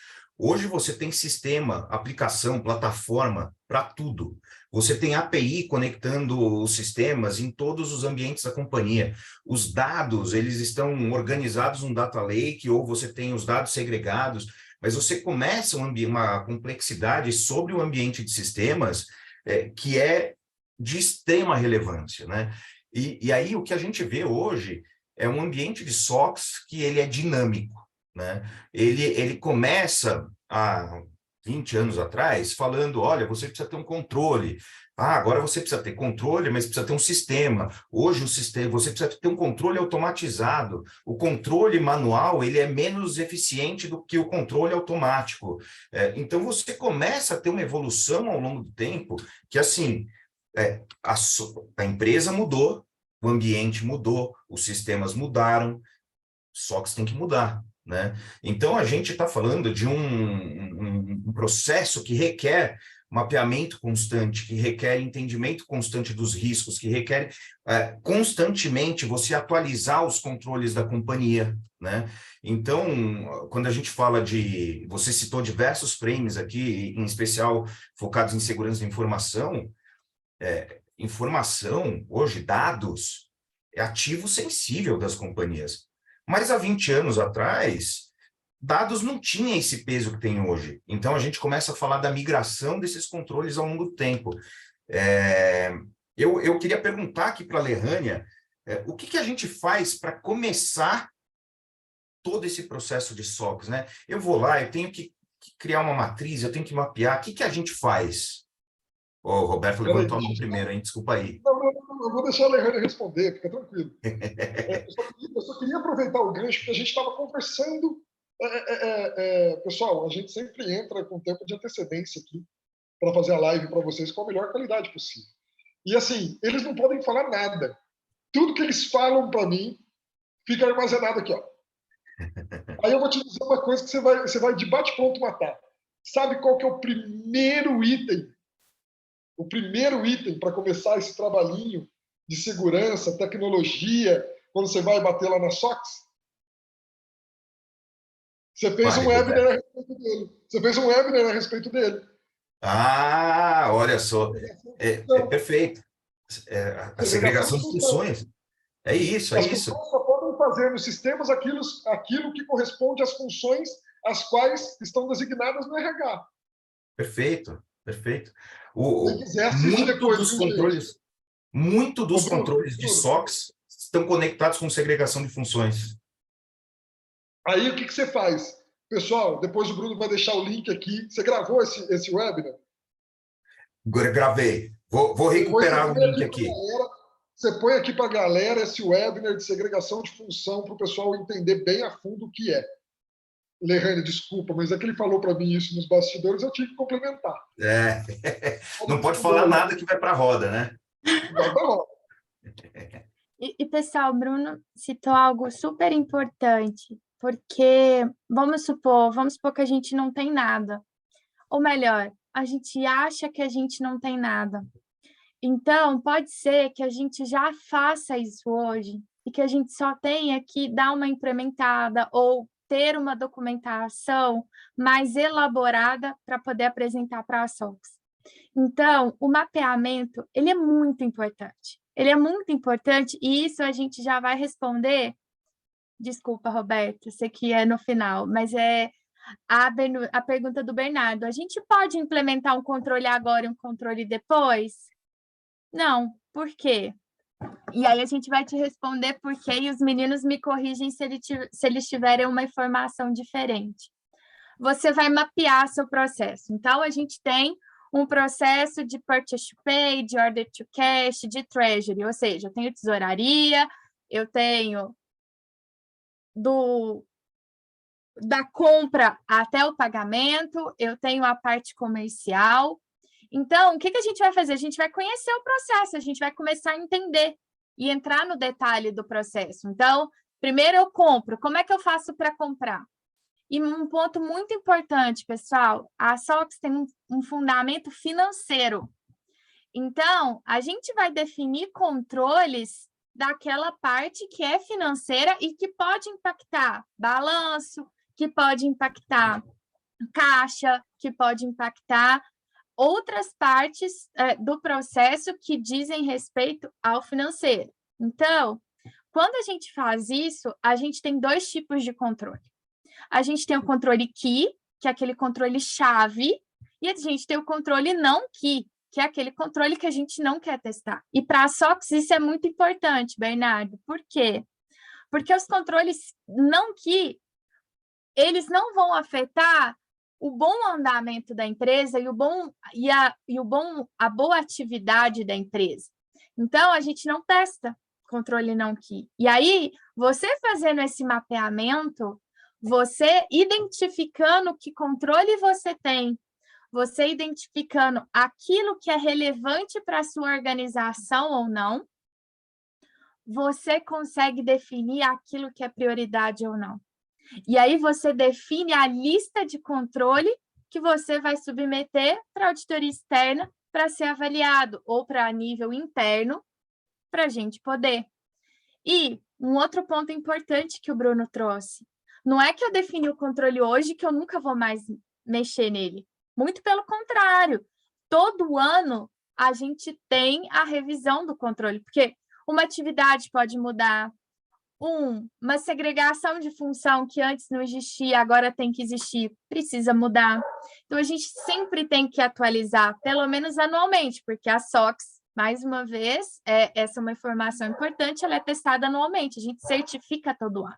Hoje você tem sistema, aplicação, plataforma para tudo. Você tem API conectando os sistemas em todos os ambientes da companhia. Os dados, eles estão organizados num data lake, ou você tem os dados segregados, mas você começa uma complexidade sobre o ambiente de sistemas que é de extrema relevância, né? E aí o que a gente vê hoje é um ambiente de SOX que ele é dinâmico, né? Ele começa há 20 anos atrás falando, olha, você precisa ter um controle. Agora você precisa ter controle, mas precisa ter um sistema. Hoje o sistema, você precisa ter um controle automatizado. O controle manual, ele é menos eficiente do que o controle automático. Então você começa a ter uma evolução ao longo do tempo que, assim, a empresa mudou, o ambiente mudou, os sistemas mudaram, só que tem que mudar, né? Então, a gente está falando de um processo que requer mapeamento constante, que requer entendimento constante dos riscos, que requer constantemente você atualizar os controles da companhia, né? Então, quando a gente fala de... Você citou diversos frames aqui, em especial focados em segurança da informação. Informação, hoje, dados, é ativo sensível das companhias. Mas há 20 anos atrás, dados não tinham esse peso que tem hoje. Então, a gente começa a falar da migração desses controles ao longo do tempo. Eu queria perguntar aqui para a Lerrânia, o que a gente faz para começar todo esse processo de SOX, né? Eu vou lá, eu tenho que criar uma matriz, eu tenho que mapear. O que a gente faz? O Roberto levantou a mão primeiro, hein? Desculpa aí. Não, eu vou deixar a Lerrânia responder, fica tranquilo. Eu só queria aproveitar o gancho, porque a gente estava conversando. Pessoal, a gente sempre entra com tempo de antecedência aqui para fazer a live para vocês com a melhor qualidade possível. E assim, eles não podem falar nada. Tudo que eles falam para mim fica armazenado aqui, ó. Aí eu vou te dizer uma coisa que você vai de bate-pronto matar. Sabe qual que é o primeiro item? O primeiro item para começar esse trabalhinho de segurança, tecnologia, quando você vai bater lá na SOX? Você fez um webinar a respeito dele. Você fez um webinar a respeito dele. Olha só. É perfeito. A segregação de funções. É isso. As funções só podem fazer nos sistemas aquilo que corresponde às funções as quais estão designadas no RH. Perfeito. Muito dos controles de SOX estão conectados com segregação de funções. Aí o que você faz? Pessoal, depois o Bruno vai deixar o link aqui. Você gravou esse webinar? Gravei. Vou recuperar o link aqui. Você põe aqui para a galera esse webinar de segregação de função para o pessoal entender bem a fundo o que é. Lerrânia, desculpa, mas é que ele falou para mim isso nos bastidores, eu tive que complementar. Não pode falar nada que vai para a roda, né? Vai para a roda. E, pessoal, o Bruno citou algo super importante, porque vamos supor que a gente não tem nada. Ou melhor, a gente acha que a gente não tem nada. Então, pode ser que a gente já faça isso hoje e que a gente só tenha que dar uma implementada ou ter uma documentação mais elaborada para poder apresentar para a SOX. Então, o mapeamento, ele é muito importante. Ele é muito importante e isso a gente já vai responder. Desculpa, Roberto, sei que é no final, mas é a pergunta do Bernardo. A gente pode implementar um controle agora e um controle depois? Não. Por quê? E aí a gente vai te responder por quê e os meninos me corrigem se eles tiverem uma informação diferente. Você vai mapear seu processo. Então, a gente tem um processo de purchase to pay, de order to cash, de treasury, ou seja, eu tenho tesouraria, eu tenho da compra até o pagamento, eu tenho a parte comercial. Então, o que a gente vai fazer? A gente vai conhecer o processo, a gente vai começar a entender e entrar no detalhe do processo. Então, primeiro eu compro, como é que eu faço para comprar? E um ponto muito importante, pessoal, a SOX tem um fundamento financeiro. Então, a gente vai definir controles daquela parte que é financeira e que pode impactar balanço, que pode impactar caixa, que pode impactar outras partes do processo que dizem respeito ao financeiro. Então, quando a gente faz isso, a gente tem 2 tipos de controle. A gente tem o controle key, que é aquele controle chave, e a gente tem o controle não key, que é aquele controle que a gente não quer testar. E para a SOX isso é muito importante, Bernardo. Por quê? Porque os controles não key, eles não vão afetar o bom andamento da empresa a boa atividade da empresa. Então, a gente não testa controle não key. E aí, você fazendo esse mapeamento, você identificando que controle você tem, você identificando aquilo que é relevante para a sua organização ou não, você consegue definir aquilo que é prioridade ou não. E aí você define a lista de controle que você vai submeter para a auditoria externa para ser avaliado, ou para nível interno, para a gente poder. E um outro ponto importante que o Bruno trouxe, não é que eu defini o controle hoje que eu nunca vou mais mexer nele. Muito pelo contrário, todo ano a gente tem a revisão do controle, porque uma atividade pode mudar, uma segregação de função que antes não existia, agora tem que existir, precisa mudar. Então, a gente sempre tem que atualizar, pelo menos anualmente, porque a SOX, mais uma vez, essa é uma informação importante, ela é testada anualmente, a gente certifica todo ano.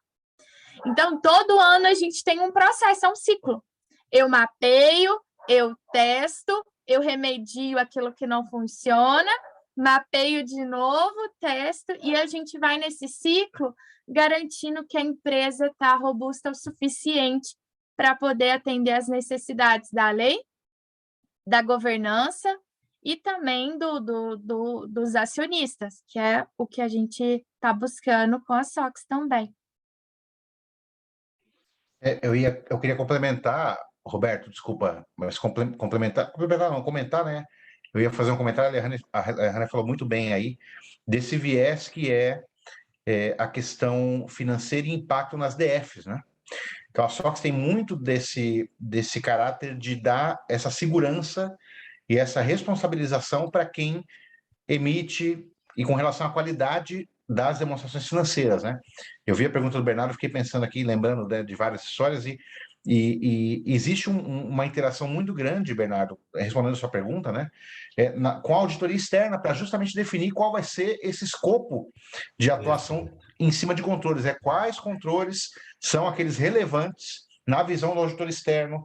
Então, todo ano a gente tem um processo, é um ciclo. Eu mapeio, eu testo, eu remedio aquilo que não funciona, mapeio de novo, testo, e a gente vai nesse ciclo garantindo que a empresa está robusta o suficiente para poder atender às necessidades da lei, da governança e também dos acionistas, que é o que a gente está buscando com a SOX também. Eu queria complementar, Roberto, desculpa, mas complementar não, comentar, né? Eu ia fazer um comentário, a Rania falou muito bem aí, desse viés que é a questão financeira e impacto nas DFs, né? Então, a SOX tem muito desse caráter de dar essa segurança e essa responsabilização para quem emite e com relação à qualidade das demonstrações financeiras, né? Eu vi a pergunta do Bernardo, fiquei pensando aqui, lembrando, né, de várias histórias e existe uma interação muito grande, Bernardo, respondendo a sua pergunta, né, com a auditoria externa para justamente definir qual vai ser esse escopo de atuação em cima de controles, quais controles são aqueles relevantes na visão do auditor externo,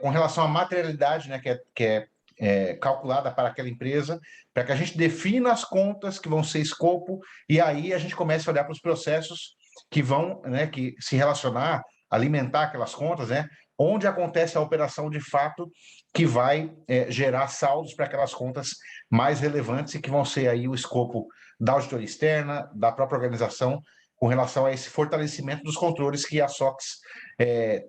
com relação à materialidade, né, que é calculada para aquela empresa, para que a gente defina as contas que vão ser escopo, e aí a gente começa a olhar para os processos que vão, né, que se relacionar, alimentar aquelas contas, né, onde acontece a operação de fato que vai gerar saldos para aquelas contas mais relevantes e que vão ser aí o escopo da auditoria externa, da própria organização, com relação a esse fortalecimento dos controles que a SOX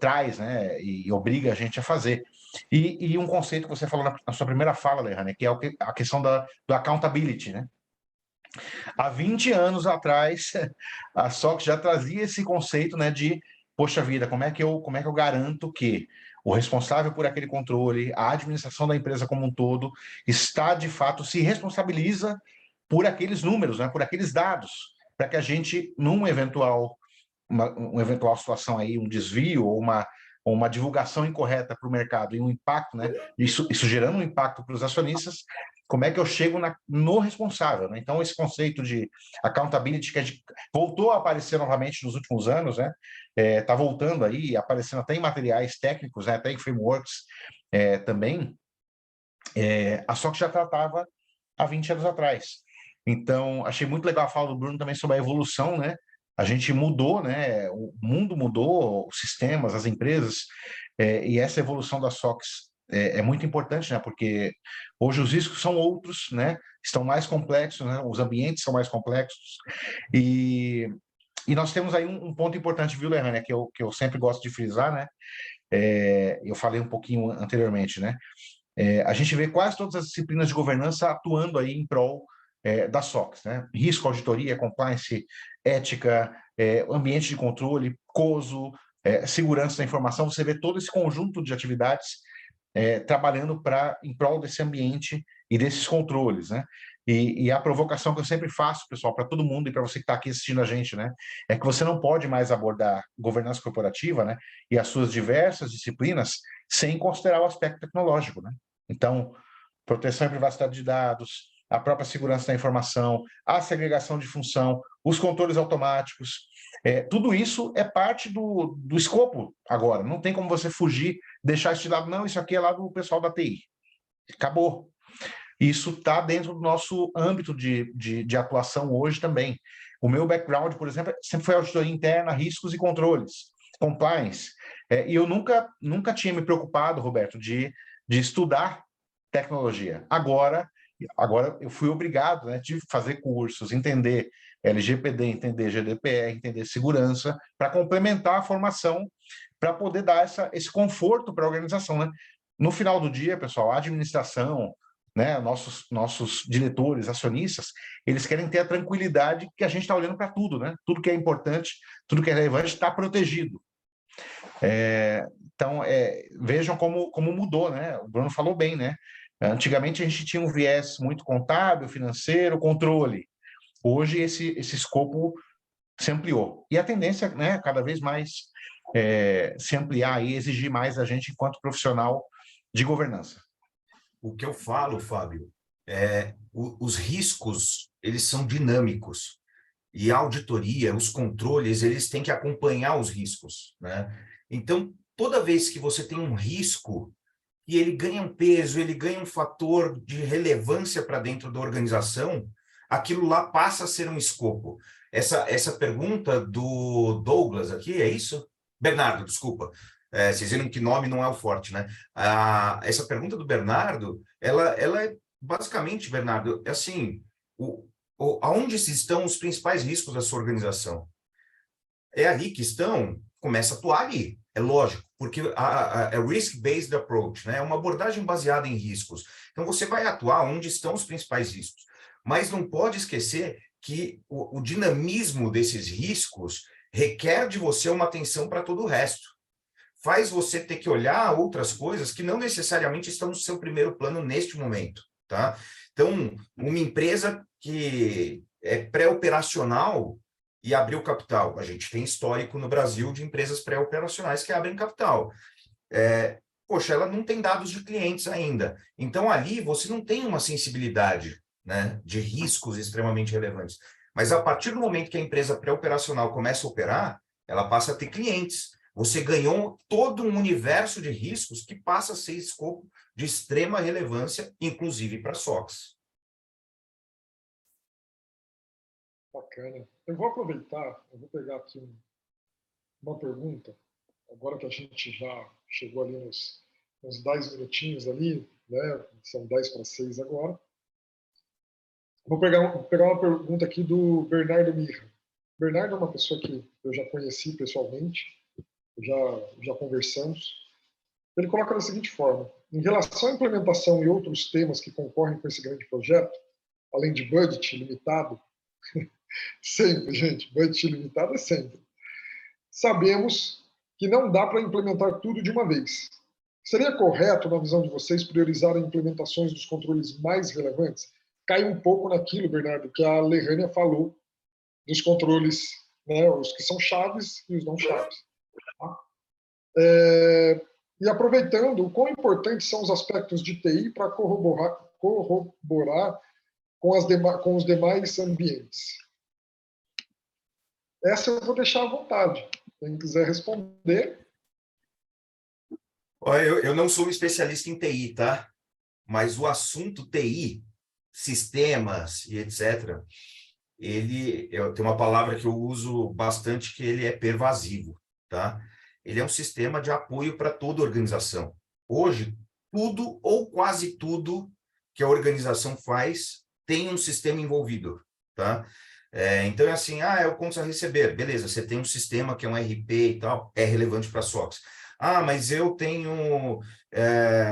traz, né, e obriga a gente a fazer. E um conceito que você falou na sua primeira fala, Lerrania, que é a questão do accountability, né? Há 20 anos atrás, a SOX já trazia esse conceito, né, de, poxa vida, como é que eu garanto que o responsável por aquele controle, a administração da empresa como um todo, está, de fato, se responsabiliza por aqueles números, né, por aqueles dados, para que a gente, uma eventual situação aí, um desvio ou uma divulgação incorreta para o mercado e um impacto, né, isso gerando um impacto para os acionistas, como é que eu chego no responsável, né? Então, esse conceito de accountability que a gente voltou a aparecer novamente nos últimos anos, né? Está voltando aí, aparecendo até em materiais técnicos, né? Até em frameworks também, a SOX já tratava há 20 anos atrás. Então, achei muito legal a fala do Bruno também sobre a evolução, né? A gente mudou, né? O mundo mudou, os sistemas, as empresas, e essa evolução da SOX é muito importante, né? Porque hoje os riscos são outros, né? Estão mais complexos, né? Os ambientes são mais complexos e nós temos aí um ponto importante, viu, Lerrania, que eu sempre gosto de frisar, né? Eu falei um pouquinho anteriormente, né? A gente vê quase todas as disciplinas de governança atuando aí em prol da SOX, né? Risco, auditoria, compliance, ética, ambiente de controle, COSO, segurança da informação, você vê todo esse conjunto de atividades trabalhando em prol desse ambiente e desses controles, né? E a provocação que eu sempre faço, pessoal, para todo mundo e para você que está aqui assistindo a gente, né, é que você não pode mais abordar governança corporativa, né, e as suas diversas disciplinas sem considerar o aspecto tecnológico, né? Então, proteção e privacidade de dados, a própria segurança da informação, a segregação de função, os controles automáticos, tudo isso é parte do escopo agora. Não tem como você fugir, deixar isso de lado. Não, isso aqui é lá do pessoal da TI. Acabou. Isso está dentro do nosso âmbito de atuação hoje também. O meu background, por exemplo, sempre foi auditoria interna, riscos e controles, compliance. E eu nunca tinha me preocupado, Roberto, de estudar tecnologia. Agora eu fui obrigado, né, de fazer cursos, entender LGPD, entender GDPR, entender segurança, para complementar a formação, para poder dar esse conforto para a organização, né? No final do dia, pessoal, a administração, né, nossos diretores, acionistas, eles querem ter a tranquilidade que a gente está olhando para tudo, né? Tudo que é importante, tudo que é relevante está protegido. Então, vejam como mudou, né? O Bruno falou bem, né? Antigamente a gente tinha um viés muito contábil, financeiro, controle. Hoje esse escopo se ampliou. E a tendência, né, cada vez mais se ampliar e exigir mais da gente enquanto profissional de governança. O que eu falo, Fábio, os riscos, eles são dinâmicos. E a auditoria, os controles, eles têm que acompanhar os riscos, né? Então, toda vez que você tem um risco e ele ganha um peso, ele ganha um fator de relevância para dentro da organização, aquilo lá passa a ser um escopo. Essa pergunta do Douglas aqui, é isso? Bernardo, desculpa. Vocês viram que nome não é o forte, né? Essa pergunta do Bernardo, ela é basicamente, Bernardo, é assim, aonde estão os principais riscos da sua organização? É ali que estão, começa a atuar ali, é lógico, porque é risk-based approach, né? É uma abordagem baseada em riscos. Então, você vai atuar onde estão os principais riscos, mas não pode esquecer que o dinamismo desses riscos requer de você uma atenção para todo o resto. Faz você ter que olhar outras coisas que não necessariamente estão no seu primeiro plano neste momento, tá? Então, uma empresa que é pré-operacional e abriu capital. A gente tem histórico no Brasil de empresas pré-operacionais que abrem capital. Poxa, ela não tem dados de clientes ainda. Então, ali você não tem uma sensibilidade, né, de riscos extremamente relevantes. Mas a partir do momento que a empresa pré-operacional começa a operar, ela passa a ter clientes. Você ganhou todo um universo de riscos que passa a ser escopo de extrema relevância, inclusive para SOX. Bacana. Eu vou aproveitar, eu vou pegar aqui uma pergunta, agora que a gente já chegou ali uns 10 minutinhos ali, né? São 10:06 agora. Vou pegar uma pergunta aqui do Bernardo Mirra. Bernardo é uma pessoa que eu já conheci pessoalmente, já conversamos. Ele coloca da seguinte forma: em relação à implementação e outros temas que concorrem com esse grande projeto, além de budget limitado, sempre, gente, budget limitado é sempre. Sabemos que não dá para implementar tudo de uma vez. Seria correto, na visão de vocês, priorizar as implementações dos controles mais relevantes? Cai um pouco naquilo, Bernardo, que a Lerrânia falou, dos controles, né, os que são chaves e os não chaves. Tá? E aproveitando, o quão importantes são os aspectos de TI para corroborar com os demais ambientes? Essa eu vou deixar à vontade. Quem quiser responder. Eu não sou um especialista em TI, tá? Mas o assunto TI, sistemas e etc., tem uma palavra que eu uso bastante, que ele é pervasivo, tá? Ele é um sistema de apoio para toda a organização. Hoje, tudo ou quase tudo que a organização faz tem um sistema envolvido, tá? Então, é assim, é o contas a receber. Beleza, você tem um sistema que é um RP e tal, é relevante para a SOX. Mas eu tenho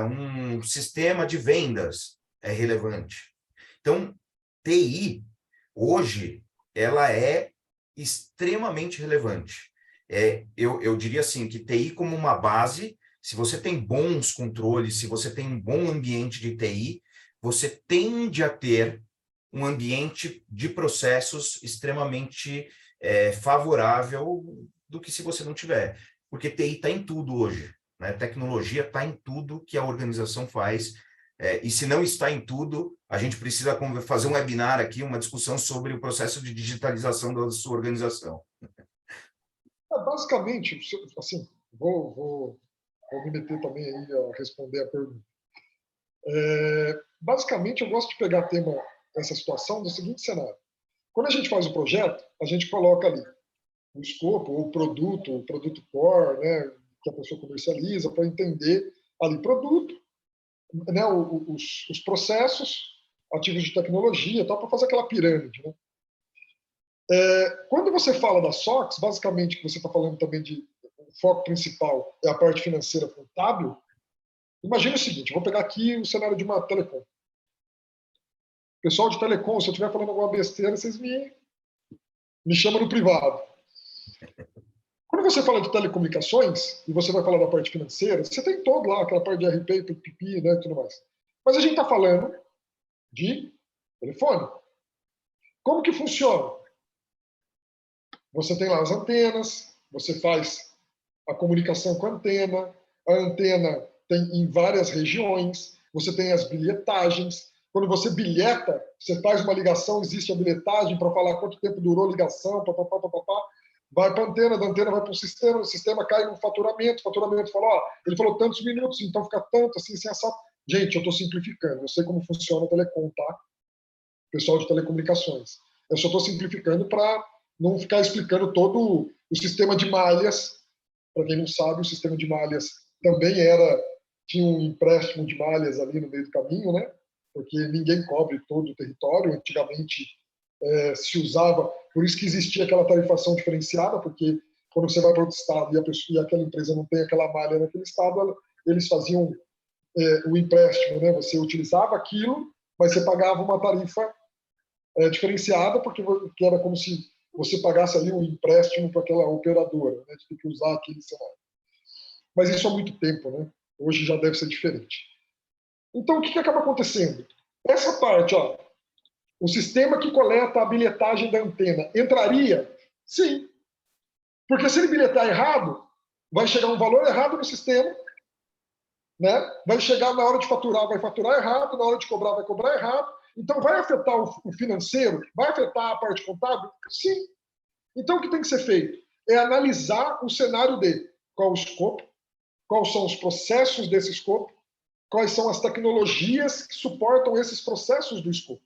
um sistema de vendas, é relevante. Então, TI, hoje, ela é extremamente relevante. eu diria assim, que TI como uma base, se você tem bons controles, se você tem um bom ambiente de TI, você tende a ter um ambiente de processos extremamente favorável do que se você não tiver. Porque TI está em tudo hoje, né? Tecnologia está em tudo que a organização faz. E se não está em tudo, a gente precisa fazer um webinar aqui, uma discussão sobre o processo de digitalização da sua organização. Basicamente, assim, vou me meter também aí a responder a pergunta. Basicamente, eu gosto de pegar essa situação do seguinte cenário. Quando a gente faz o projeto, a gente coloca ali o escopo, o produto core, né, que a pessoa comercializa, para entender ali produto, né, os processos, ativos de tecnologia, para fazer aquela pirâmide. Né? Quando você fala da SOX, basicamente, que você está falando também o foco principal é a parte financeira contábil, imagina o seguinte, vou pegar aqui o cenário de uma telecom. Pessoal de telecom, se eu estiver falando alguma besteira, vocês me chamam no privado. Quando você fala de telecomunicações, e você vai falar da parte financeira, você tem todo lá, aquela parte de RP, PPP, né, e tudo mais. Mas a gente está falando de telefone. Como que funciona? Você tem lá as antenas, você faz a comunicação com a antena tem em várias regiões, você tem as bilhetagens. Quando você bilheta, você faz uma ligação, existe a bilhetagem para falar quanto tempo durou a ligação, vai para a antena, da antena vai para o sistema cai no faturamento, o faturamento fala, ele falou tantos minutos, então fica tanto, assim, assado. Gente, eu estou simplificando, eu sei como funciona o telecom, tá? Pessoal de telecomunicações. Eu só estou simplificando para não ficar explicando todo o sistema de malhas. Para quem não sabe, o sistema de malhas também tinha um empréstimo de malhas ali no meio do caminho, né? Porque ninguém cobre todo o território. Antigamente se usava, por isso que existia aquela tarifação diferenciada, porque quando você vai para outro estado e aquela empresa não tem aquela malha naquele estado, eles faziam o empréstimo, né? Você utilizava aquilo, mas você pagava uma tarifa diferenciada, porque era como se você pagasse ali um empréstimo para aquela operadora, né? De ter que usar aquele cenário. Mas isso há muito tempo, né? Hoje já deve ser diferente. Então, o que acaba acontecendo? Essa parte, o sistema que coleta a bilhetagem da antena entraria? Sim. Porque se ele bilhetar errado, vai chegar um valor errado no sistema, né? Vai chegar na hora de faturar, vai faturar errado, na hora de cobrar, vai cobrar errado. Então, vai afetar o financeiro? Vai afetar a parte contábil? Sim. Então, o que tem que ser feito? É analisar o cenário de qual o escopo, quais são os processos desse escopo, quais são as tecnologias que suportam esses processos do escopo,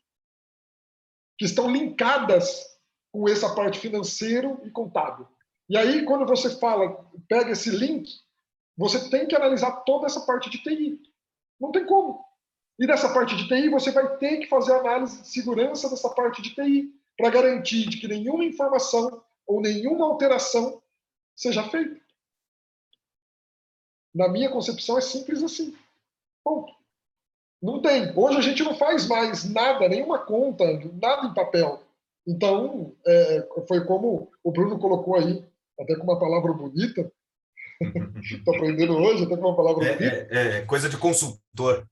que estão linkadas com essa parte financeiro e contábil. E aí, quando você pega esse link, você tem que analisar toda essa parte de TI. Não tem como. E dessa parte de TI, você vai ter que fazer análise de segurança dessa parte de TI, para garantir de que nenhuma informação ou nenhuma alteração seja feita. Na minha concepção, é simples assim. Ponto. Não tem. Hoje a gente não faz mais nada, nenhuma conta, nada em papel. Então, foi como o Bruno colocou aí, até com uma palavra bonita. Estou aprendendo hoje, até com uma palavra bonita. É coisa de consultor.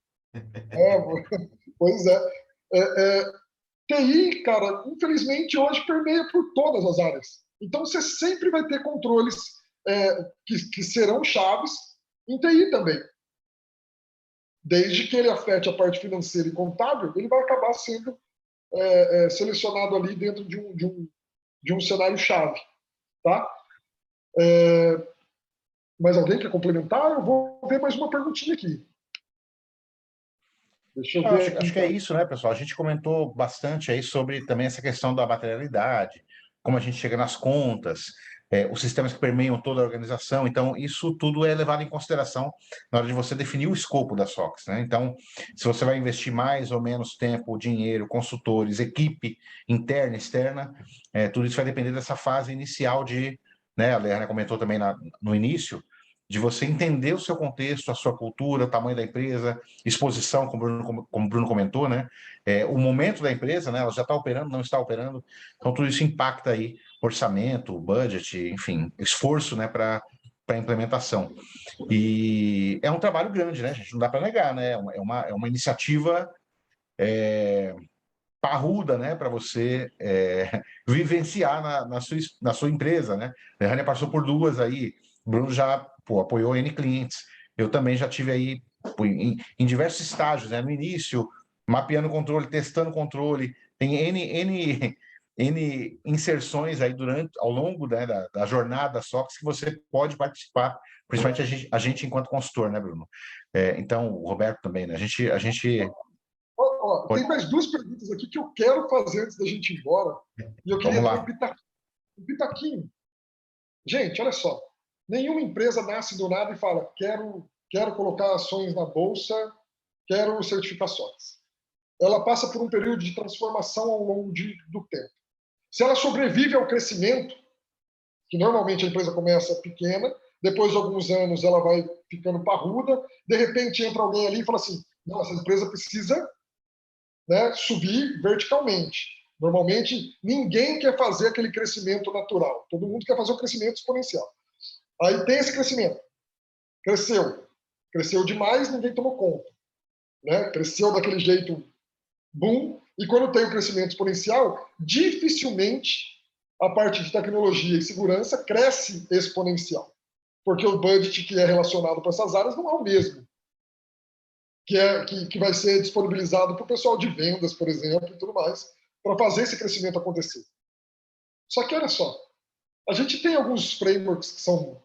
Pois é. TI, cara, infelizmente hoje permeia por todas as áreas. Então você sempre vai ter controles que serão chaves em TI também. Desde que ele afete a parte financeira e contábil, ele vai acabar sendo selecionado ali dentro de um cenário chave, tá? Mais alguém quer complementar? Eu vou ver mais uma perguntinha aqui. Deixa eu ver. Acho que é isso, né, pessoal? A gente comentou bastante aí sobre também essa questão da materialidade, como a gente chega nas contas, os sistemas que permeiam toda a organização. Então, isso tudo é levado em consideração na hora de você definir o escopo da SOX, né? Então, se você vai investir mais ou menos tempo, dinheiro, consultores, equipe interna, externa, tudo isso vai depender dessa fase inicial né, a Leana comentou também no início, de você entender o seu contexto, a sua cultura, o tamanho da empresa, exposição, como o Bruno comentou, né? O momento da empresa, né? Ela já está operando, não está operando. Então, tudo isso impacta aí orçamento, budget, enfim, esforço, né, para a implementação. E é um trabalho grande, né, gente? Não dá para negar, né? É uma iniciativa parruda, né, para você vivenciar na sua empresa, né? A Rania passou por duas aí, o Bruno já apoiou N clientes, eu também já tive aí em diversos estágios, né? No início, mapeando controle, testando controle, tem N inserções aí ao longo, né, da jornada da SOX que você pode participar, principalmente a gente enquanto consultor, né, Bruno? Então, o Roberto também, né? A gente Tem mais duas perguntas aqui que eu quero fazer antes da gente ir embora. E eu queria dar um pitaquinho. Gente, olha só. Nenhuma empresa nasce do nada e fala: quero colocar ações na bolsa, quero certificações. Ela passa por um período de transformação ao longo do tempo. Se ela sobrevive ao crescimento, que normalmente a empresa começa pequena, depois de alguns anos ela vai ficando parruda, de repente entra alguém ali e fala assim: não, essa empresa precisa, né, subir verticalmente. Normalmente, ninguém quer fazer aquele crescimento natural. Todo mundo quer fazer o crescimento exponencial. Aí tem esse crescimento. Cresceu demais, ninguém tomou conta. Né? Cresceu daquele jeito, boom. E quando tem o crescimento exponencial, dificilmente a parte de tecnologia e segurança cresce exponencial. Porque o budget que é relacionado para essas áreas não é o mesmo que vai ser disponibilizado para o pessoal de vendas, por exemplo, e tudo mais, para fazer esse crescimento acontecer. Só que, olha só, a gente tem alguns frameworks que são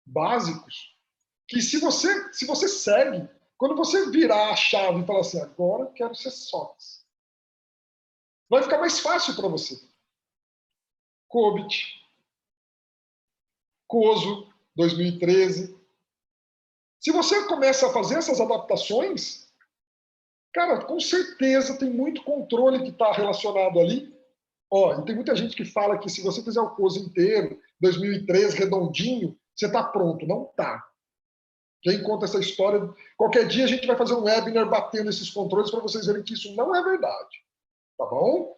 básicos, que se você segue, quando você virar a chave e falar assim, agora eu quero ser SOX, vai ficar mais fácil para você. COBIT, COSO, 2013. Se você começa a fazer essas adaptações, cara, com certeza tem muito controle que está relacionado ali. E tem muita gente que fala que se você fizer o COSO inteiro, 2003, redondinho, você está pronto. Não está. Quem conta essa história, qualquer dia a gente vai fazer um webinar batendo esses controles para vocês verem que isso não é verdade. Tá bom?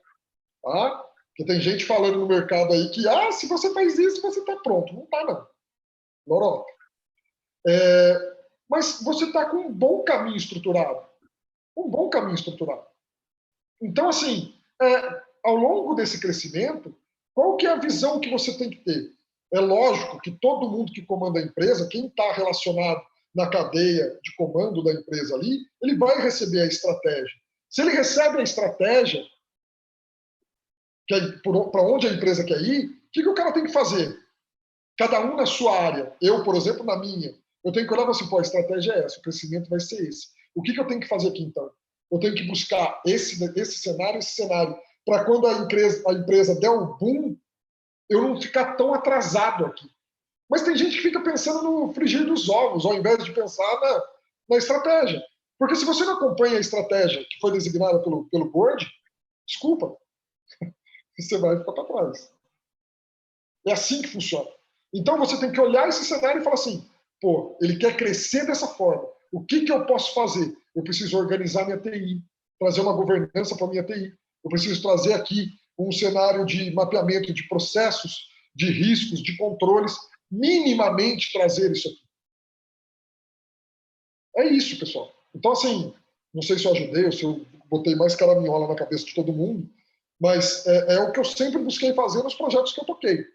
Tá? Porque tem gente falando no mercado aí que, se você faz isso, você está pronto. Não está, não. Lorota. Mas você está com um bom caminho estruturado. Um bom caminho estruturado. Então, assim, ao longo desse crescimento, qual que é a visão que você tem que ter? É lógico que todo mundo que comanda a empresa, quem está relacionado na cadeia de comando da empresa ali, ele vai receber a estratégia. Se ele recebe a estratégia, para onde a empresa quer ir, o que o cara tem que fazer? Cada um na sua área. Eu, por exemplo, na minha. Eu tenho que olhar assim, a estratégia é essa, o crescimento vai ser esse. O que eu tenho que fazer aqui, então? Eu tenho que buscar esse cenário, para quando a empresa der um boom, eu não ficar tão atrasado aqui. Mas tem gente que fica pensando no frigir dos ovos, ao invés de pensar na estratégia. Porque se você não acompanha a estratégia que foi designada pelo board, desculpa, você vai ficar para trás. É assim que funciona. Então você tem que olhar esse cenário e falar assim, ele quer crescer dessa forma. O que eu posso fazer? Eu preciso organizar minha TI, trazer uma governança para minha TI. Eu preciso trazer aqui um cenário de mapeamento de processos, de riscos, de controles, minimamente trazer isso aqui. É isso, pessoal. Então, assim, não sei se eu ajudei ou se eu botei mais caraminhola na cabeça de todo mundo, mas é o que eu sempre busquei fazer nos projetos que eu toquei.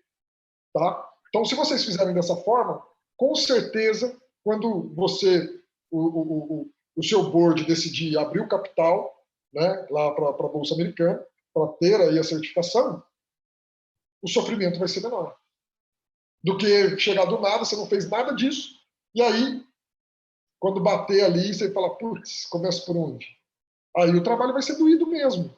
Tá? Então, se vocês fizerem dessa forma, com certeza, quando o seu board decidir abrir o capital, né, lá para a Bolsa Americana, para ter aí a certificação, o sofrimento vai ser menor. Do que chegar do nada, você não fez nada disso, e aí, quando bater ali, você fala, putz, começa por onde? Aí o trabalho vai ser doído mesmo.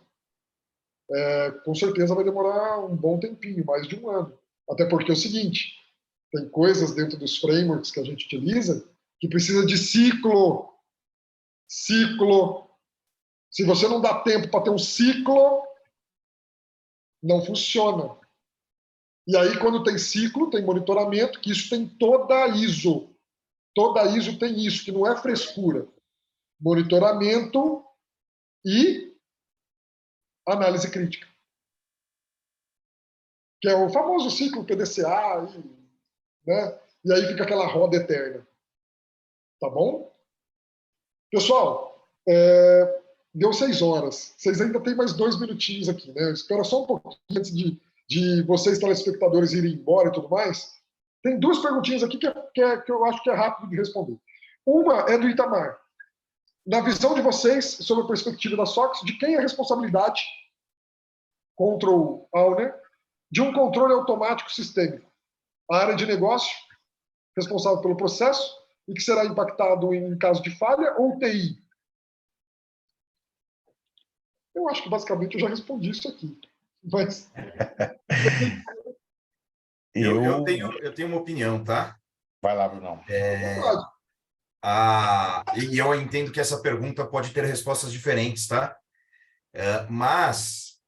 Com certeza vai demorar um bom tempinho, mais de um ano. Até porque é o seguinte, tem coisas dentro dos frameworks que a gente utiliza que precisa de ciclo. Ciclo. Se você não dá tempo para ter um ciclo, não funciona. E aí, quando tem ciclo, tem monitoramento, que isso tem toda a ISO. Toda a ISO tem isso, que não é frescura. Monitoramento e análise crítica. que é o famoso ciclo PDCA, né? E aí fica aquela roda eterna. Tá bom? Pessoal, deu 6 horas. Vocês ainda têm mais 2 minutinhos aqui, né? Espera só um pouquinho antes de vocês, telespectadores, irem embora e tudo mais. Tem 2 perguntinhas aqui que eu acho que é rápido de responder. Uma é do Itamar. Na visão de vocês, sob a perspectiva da SOX, de quem é a responsabilidade, Control Owner, de um controle automático sistêmico? A área de negócio, responsável pelo processo, e que será impactado em caso de falha, ou TI? Eu acho que basicamente eu já respondi isso aqui. Mas Eu tenho uma opinião, tá? Vai lá, Brunão. E eu entendo que essa pergunta pode ter respostas diferentes, tá? Mas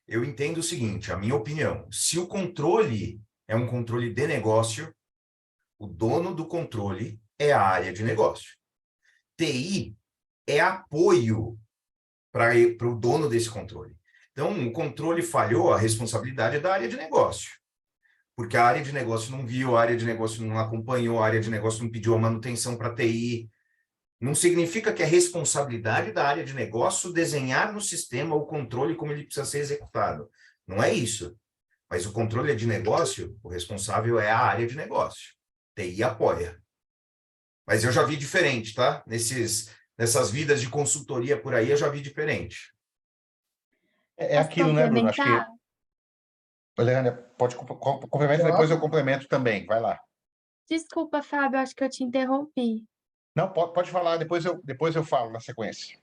eu entendo o seguinte, a minha opinião, se o controle é um controle de negócio, o dono do controle é a área de negócio. TI é apoio para o dono desse controle. Então, o controle falhou, a responsabilidade é da área de negócio. Porque a área de negócio não viu, a área de negócio não acompanhou, a área de negócio não pediu a manutenção para a TI. Não significa que é responsabilidade da área de negócio desenhar no sistema o controle como ele precisa ser executado. Não é isso. Mas o controle é de negócio, o responsável é a área de negócio. TI apoia. Mas eu já vi diferente, tá? Nessas vidas de consultoria por aí, eu já vi diferente. É aquilo, né, Bruno? Acho que... Leandra, pode complementar, depois eu complemento também. Vai lá. Desculpa, Fábio, acho que eu te interrompi. Não, pode falar, depois eu falo na sequência.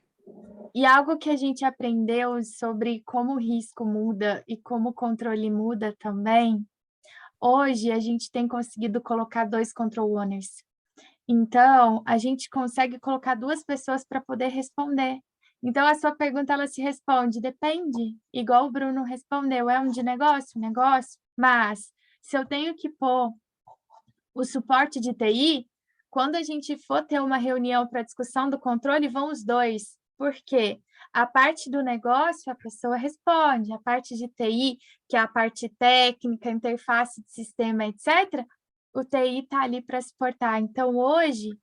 E algo que a gente aprendeu sobre como o risco muda e como o controle muda também, hoje a gente tem conseguido colocar 2 control owners. Então, a gente consegue colocar 2 pessoas para poder responder. Então, a sua pergunta, ela se responde, depende, igual o Bruno respondeu, é um de negócio? Negócio, mas se eu tenho que pôr o suporte de TI, quando a gente for ter uma reunião para discussão do controle, vão os 2, porque a parte do negócio a pessoa responde, a parte de TI, que é a parte técnica, interface de sistema, etc., o TI está ali para suportar. Então, hoje,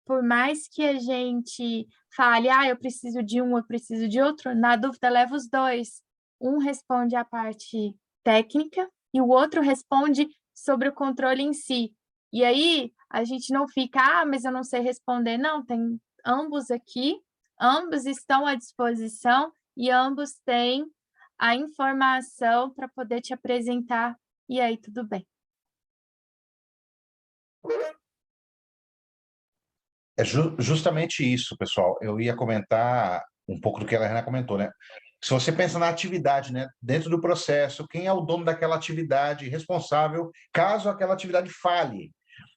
por mais que a gente fale, eu preciso de um, eu preciso de outro, na dúvida, leva os 2. Um responde a parte técnica e o outro responde sobre o controle em si. E aí, a gente não fica, mas eu não sei responder. Não, tem ambos aqui, ambos estão à disposição e ambos têm a informação para poder te apresentar. E aí, tudo bem. É justamente isso, pessoal. Eu ia comentar um pouco do que a Helena comentou, né? Se você pensa na atividade, né, dentro do processo, quem é o dono daquela atividade responsável caso aquela atividade falhe?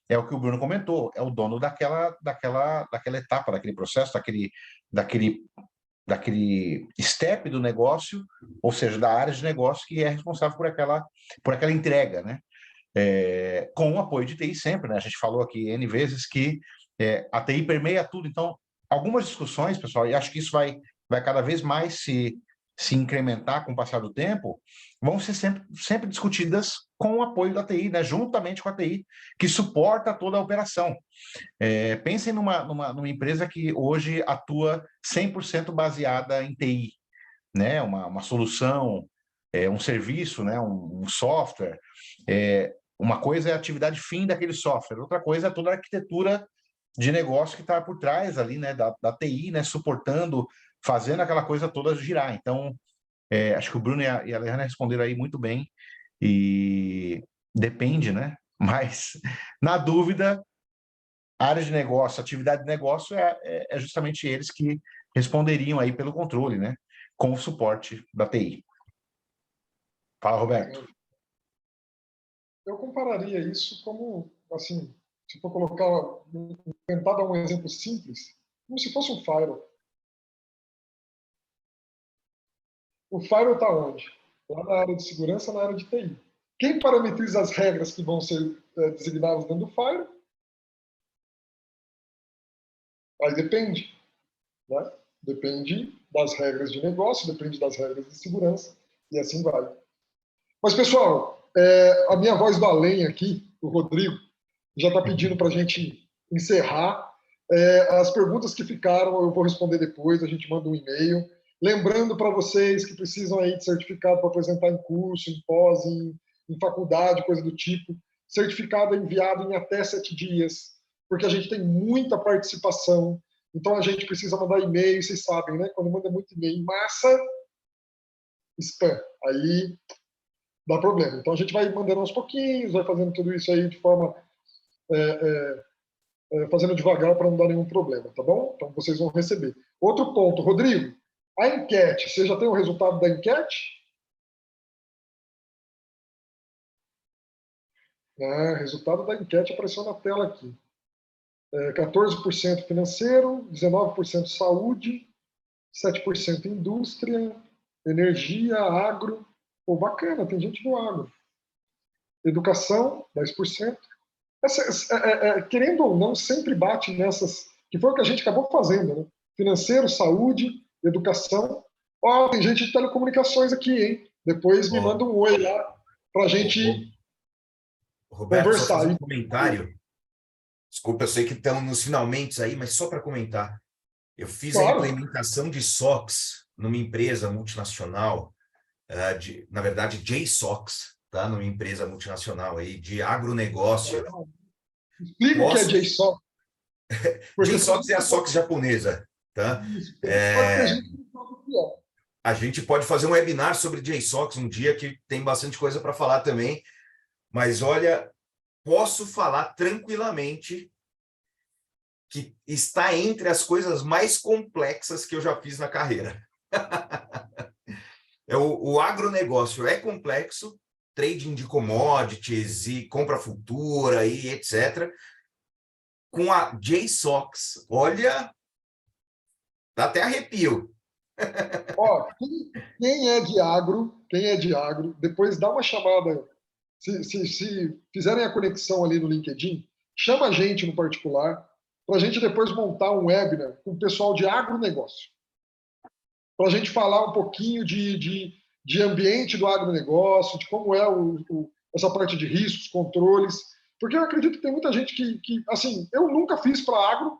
É o que o Bruno comentou, é o dono daquela etapa, daquele processo, daquele step do negócio, ou seja, da área de negócio que é responsável por aquela entrega, né? Com o apoio de TI sempre, né? A gente falou aqui N vezes que a TI permeia tudo. Então, algumas discussões, pessoal, e acho que isso vai cada vez mais se incrementar com o passar do tempo, vão ser sempre discutidas com o apoio da TI, né? Juntamente com a TI, que suporta toda a operação. Pensem numa empresa que hoje atua 100% baseada em TI, né? Uma solução, um serviço, né? Um software. Uma coisa é a atividade fim daquele software, outra coisa é toda a arquitetura de negócio que está por trás ali, né? Da TI, né? Suportando, fazendo aquela coisa toda girar. Então, acho que o Bruno e a Leana responderam aí muito bem, e depende, né? Mas, na dúvida, área de negócio, atividade de negócio é justamente eles que responderiam aí pelo controle, né? Com o suporte da TI. Fala, Roberto. Eu compararia isso como, assim, se for tentar dar um exemplo simples, como se fosse um firewall. O firewall está onde? Lá na área de segurança, na área de TI. Quem parametriza as regras que vão ser designadas dentro do firewall? Aí depende, né? Depende das regras de negócio, depende das regras de segurança, e assim vai. Mas, pessoal, a minha voz do além aqui, o Rodrigo, já está pedindo para a gente encerrar. As perguntas que ficaram eu vou responder depois, a gente manda um e-mail. Lembrando para vocês que precisam aí de certificado para apresentar em curso, em pós, em faculdade, coisa do tipo. Certificado é enviado em até 7 dias, porque a gente tem muita participação. Então, a gente precisa mandar e-mail, vocês sabem, né? Quando manda muito e-mail em massa, spam. Aí dá problema. Então, a gente vai mandando aos pouquinhos, vai fazendo tudo isso aí de forma... fazendo devagar para não dar nenhum problema, tá bom? Então, vocês vão receber. Outro ponto, Rodrigo, a enquete, você já tem o resultado da enquete? Resultado da enquete apareceu na tela aqui. 14% financeiro, 19% saúde, 7% indústria, energia, agro. Pô, bacana, tem gente do agro. Educação, 10%. Querendo ou não, sempre bate nessas, que foi o que a gente acabou fazendo, né? Financeiro, saúde, educação. Tem gente de telecomunicações aqui, hein? Depois me manda um oi lá para a gente Roberto, conversar. só fazer um comentário. Desculpa, eu sei que estamos nos finalmente aí, mas só para comentar. Eu fiz a implementação de SOX numa empresa multinacional, na verdade, JSOX, tá? Numa empresa multinacional aí de agronegócio. Explica o que é JSOX. JSOX é a SOX japonesa, tá? A gente pode fazer um webinar sobre JSOX um dia, que tem bastante coisa para falar também, mas olha, posso falar tranquilamente que está entre as coisas mais complexas que eu já fiz na carreira. O agronegócio é complexo, trading de commodities e compra futura e etc. Com a JSOX, olha, dá até arrepio. Quem é de agro, depois dá uma chamada. Se fizerem a conexão ali no LinkedIn, chama a gente no particular, para a gente depois montar um webinar com o pessoal de agronegócio. Para a gente falar um pouquinho de ambiente do agronegócio, de como é essa parte de riscos, controles. Porque eu acredito que tem muita gente que assim, eu nunca fiz para agro,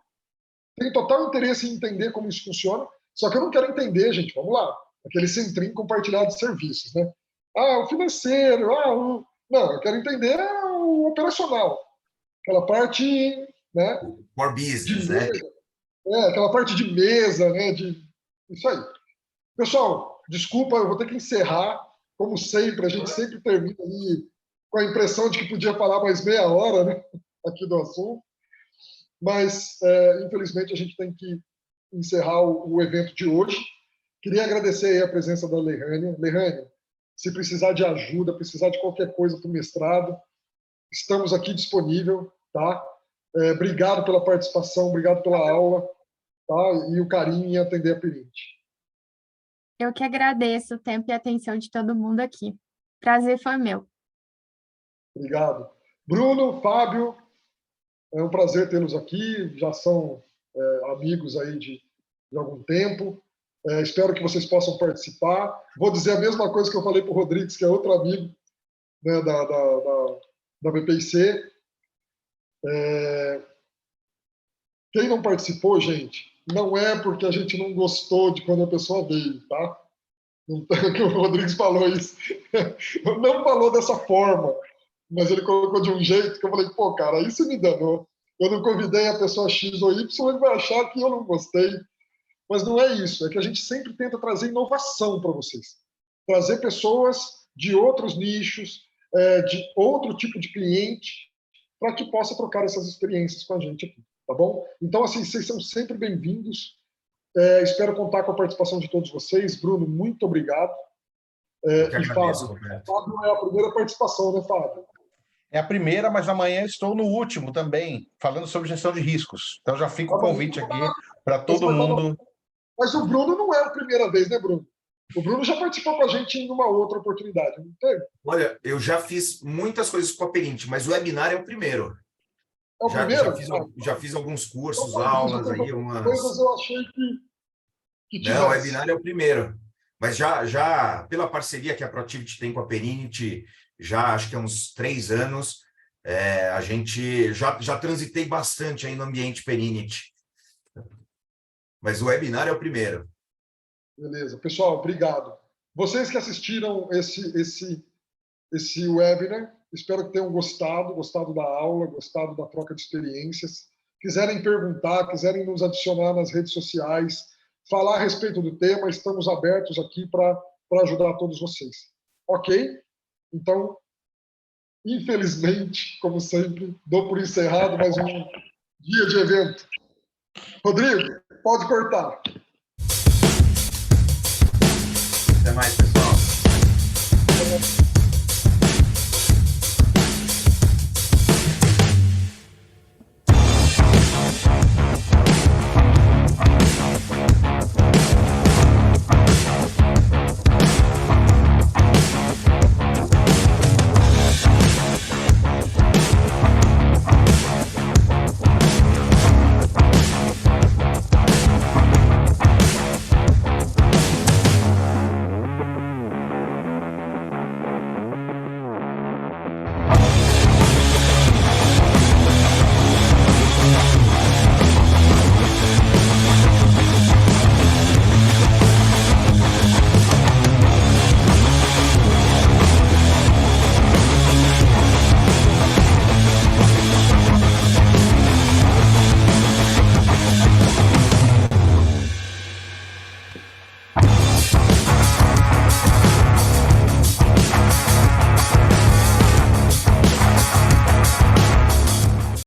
tenho total interesse em entender como isso funciona, só que eu não quero entender, gente, vamos lá, aquele centrinho compartilhado de serviços, né? O financeiro, não, eu quero entender o operacional, aquela parte, né? For business, né? Aquela parte de mesa, né? Isso aí. Pessoal, desculpa, eu vou ter que encerrar, como sempre, a gente sempre termina ali com a impressão de que podia falar mais meia hora, né? Aqui do assunto, mas infelizmente a gente tem que encerrar o evento de hoje. Queria agradecer aí a presença da Lerrânia. Lerrânia, se precisar de ajuda, precisar de qualquer coisa para o mestrado, estamos aqui disponível, tá? Obrigado pela participação, obrigado pela aula, tá? E o carinho em atender a Perinte. Eu que agradeço o tempo e a atenção de todo mundo aqui. Prazer foi meu. Obrigado. Bruno, Fábio, é um prazer tê-los aqui, já são amigos aí de algum tempo. Espero que vocês possam participar. Vou dizer a mesma coisa que eu falei para o Rodrigues, que é outro amigo, né, da BPIC. Quem não participou, gente, não é porque a gente não gostou de quando a pessoa veio, tá? Então, que o Rodrigues falou isso. Não falou dessa forma, mas ele colocou de um jeito que eu falei, pô, cara, aí você me danou. Eu não convidei a pessoa X ou Y, ele vai achar que eu não gostei. Mas não é isso, é que a gente sempre tenta trazer inovação para vocês. Trazer pessoas de outros nichos, de outro tipo de cliente, para que possa trocar essas experiências com a gente aqui, tá bom? Então, assim, vocês são sempre bem-vindos. Espero contar com a participação de todos vocês. Bruno, muito obrigado. E Fábio é a primeira participação, né, Fábio? É a primeira, mas amanhã estou no último também, falando sobre gestão de riscos. Então já fica o convite aqui para todo mundo. Mas o Bruno não é a primeira vez, né, Bruno? O Bruno já participou com a gente em uma outra oportunidade, não teve? Olha, eu já fiz muitas coisas com a Perinte, mas o webinar é o primeiro. É o primeiro? Já fiz alguns cursos, aulas aí. Coisas eu achei que não, o webinar é o primeiro. Mas já pela parceria que a Protivity tem com a Perinity, já acho que há uns 3 anos, a gente já transitei bastante aí no ambiente Perinity. Mas o webinar é o primeiro. Beleza. Pessoal, obrigado. Vocês que assistiram esse webinar, espero que tenham gostado da aula, gostado da troca de experiências. Quiserem perguntar, quiserem nos adicionar nas redes sociais, falar a respeito do tema, estamos abertos aqui para ajudar todos vocês. Ok? Então, infelizmente, como sempre, dou por encerrado mais um dia de evento. Rodrigo, pode cortar. Até mais, pessoal.